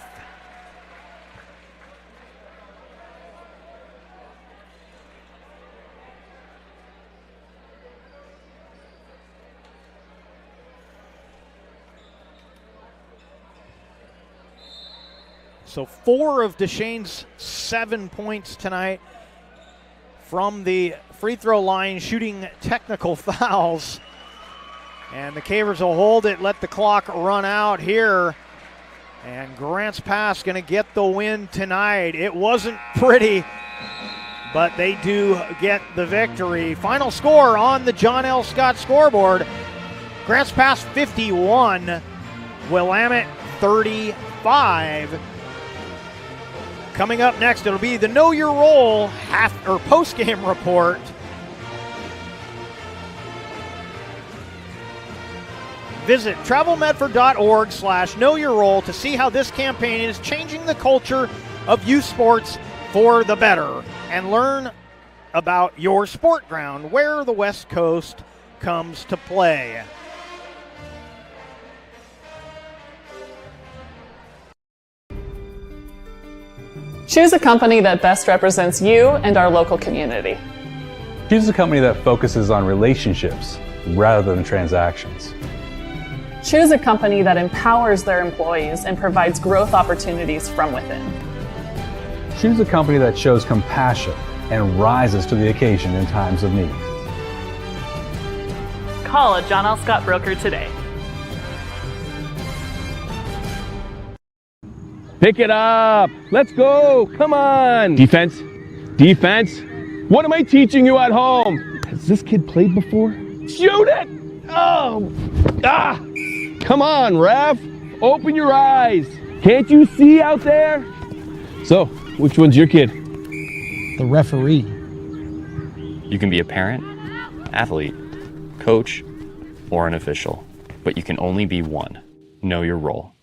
So 4 of Deshane's 7 points tonight from the free throw line, shooting technical fouls. And the Cavers will hold it, let the clock run out here. And Grants Pass going to get the win tonight. It wasn't pretty, but they do get the victory. Final score on the John L. Scott scoreboard. Grants Pass 51, Willamette 35. Coming up next, it'll be the Know Your Role post-game report. Visit travelmedford.org/knowyourrole to see how this campaign is changing the culture of youth sports for the better and learn about your sport ground, where the West Coast comes to play. Choose a company that best represents you and our local community. Choose a company that focuses on relationships rather than transactions. Choose a company that empowers their employees and provides growth opportunities from within. Choose a company that shows compassion and rises to the occasion in times of need. Call a John L. Scott broker today. Pick it up. Let's go. Come on. Defense. Defense. What am I teaching you at home? Has this kid played before? Shoot it. Oh. Ah. Come on, ref. Open your eyes. Can't you see out there? So, which one's your kid? The referee. You can be a parent, athlete, coach, or an official, but you can only be one. Know your role.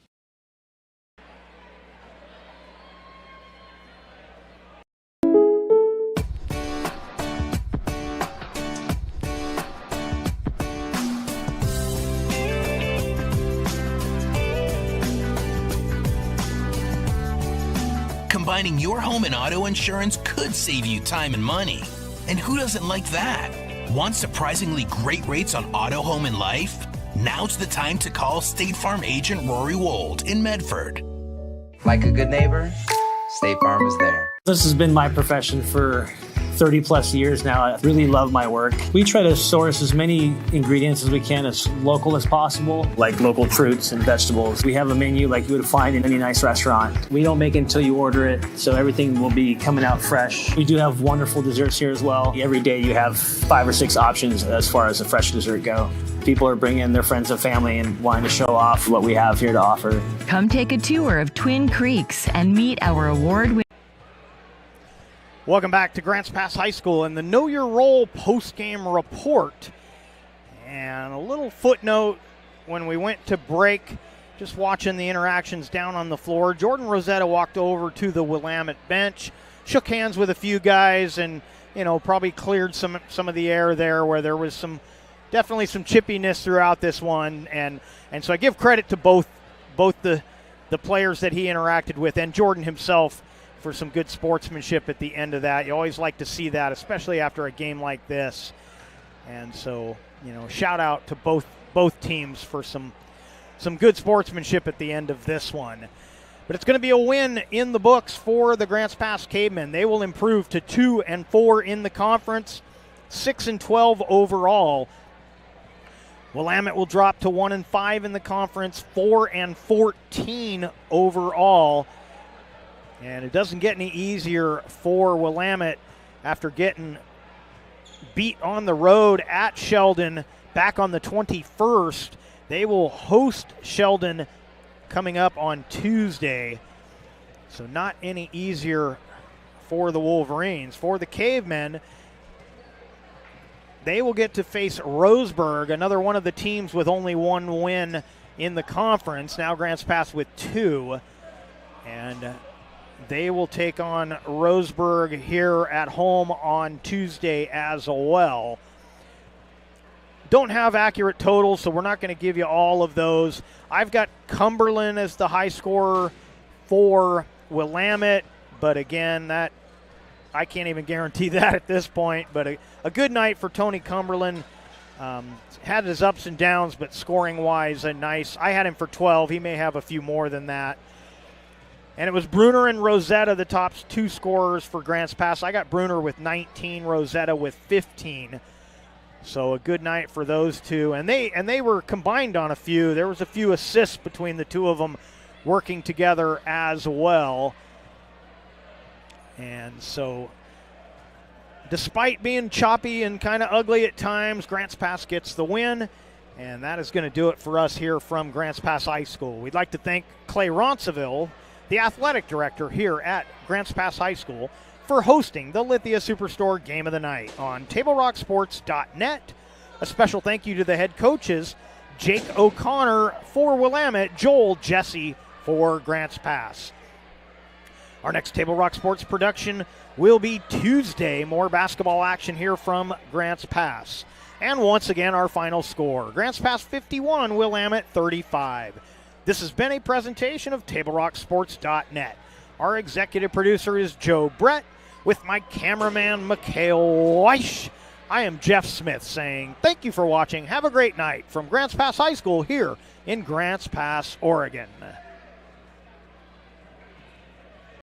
Combining your home and auto insurance could save you time and money. And who doesn't like that? Want surprisingly great rates on auto, home, and life? Now's the time to call State Farm agent Rory Wold in Medford. Like a good neighbor, State Farm is there. This has been my profession for 30 plus years now. I really love my work. We try to source as many ingredients as we can, as local as possible, like local fruits and vegetables. We have a menu like you would find in any nice restaurant. We don't make it until you order it, so everything will be coming out fresh. We do have wonderful desserts here as well. Every day you have 5 or 6 options as far as the fresh dessert go. People are bringing their friends and family and wanting to show off what we have here to offer. Come take a tour of Twin Creeks and meet our award-winning. Welcome back to Grants Pass High School and the Know Your Role post-game report. And a little footnote, when we went to break, just watching the interactions down on the floor, Jordan Rosetta walked over to the Willamette bench, shook hands with a few guys, and probably cleared some of the air there where there was definitely some chippiness throughout this one. And so I give credit to both the players that he interacted with and Jordan himself for some good sportsmanship at the end of that. You always like to see that, especially after a game like this. And so, shout out to both teams for some good sportsmanship at the end of this one. But it's going to be a win in the books for the Grants Pass Cavemen. They will improve to 2-4 in the conference, 6-12 overall. Willamette will drop to 1-5 in the conference, 4-14 overall. And it doesn't get any easier for Willamette after getting beat on the road at Sheldon back on the 21st. They will host Sheldon coming up on Tuesday. So not any easier for the Wolverines. For the Cavemen, they will get to face Roseburg, another one of the teams with only one win in the conference. Now Grants Pass with 2. And they will take on Roseburg here at home on Tuesday as well. Don't have accurate totals, so we're not going to give you all of those. I've got Cumberland as the high scorer for Willamette, but again, that I can't even guarantee that at this point. But a good night for Tony Cumberland. Had his ups and downs, but scoring-wise, nice. I had him for 12. He may have a few more than that. And it was Bruner and Rosetta, the top 2 scorers for Grants Pass. I got Bruner with 19, Rosetta with 15. So a good night for those two, and they were combined on a few. There was a few assists between the two of them working together as well. And so despite being choppy and kind of ugly at times, Grants Pass gets the win, and that is going to do it for us here from Grants Pass High School. We'd like to thank Clay Ronceville, the athletic director here at Grants Pass High School, for hosting the Lithia Superstore Game of the Night on TableRockSports.net. A special thank you to the head coaches, Jake O'Connor for Willamette, Joel Jesse for Grants Pass. Our next Table Rock Sports production will be Tuesday. More basketball action here from Grants Pass. And once again, our final score. Grants Pass 51, Willamette 35. This has been a presentation of TableRockSports.net. Our executive producer is Joe Brett, with my cameraman, Mikhail Weish. I am Jeff Smith saying thank you for watching. Have a great night from Grants Pass High School here in Grants Pass, Oregon.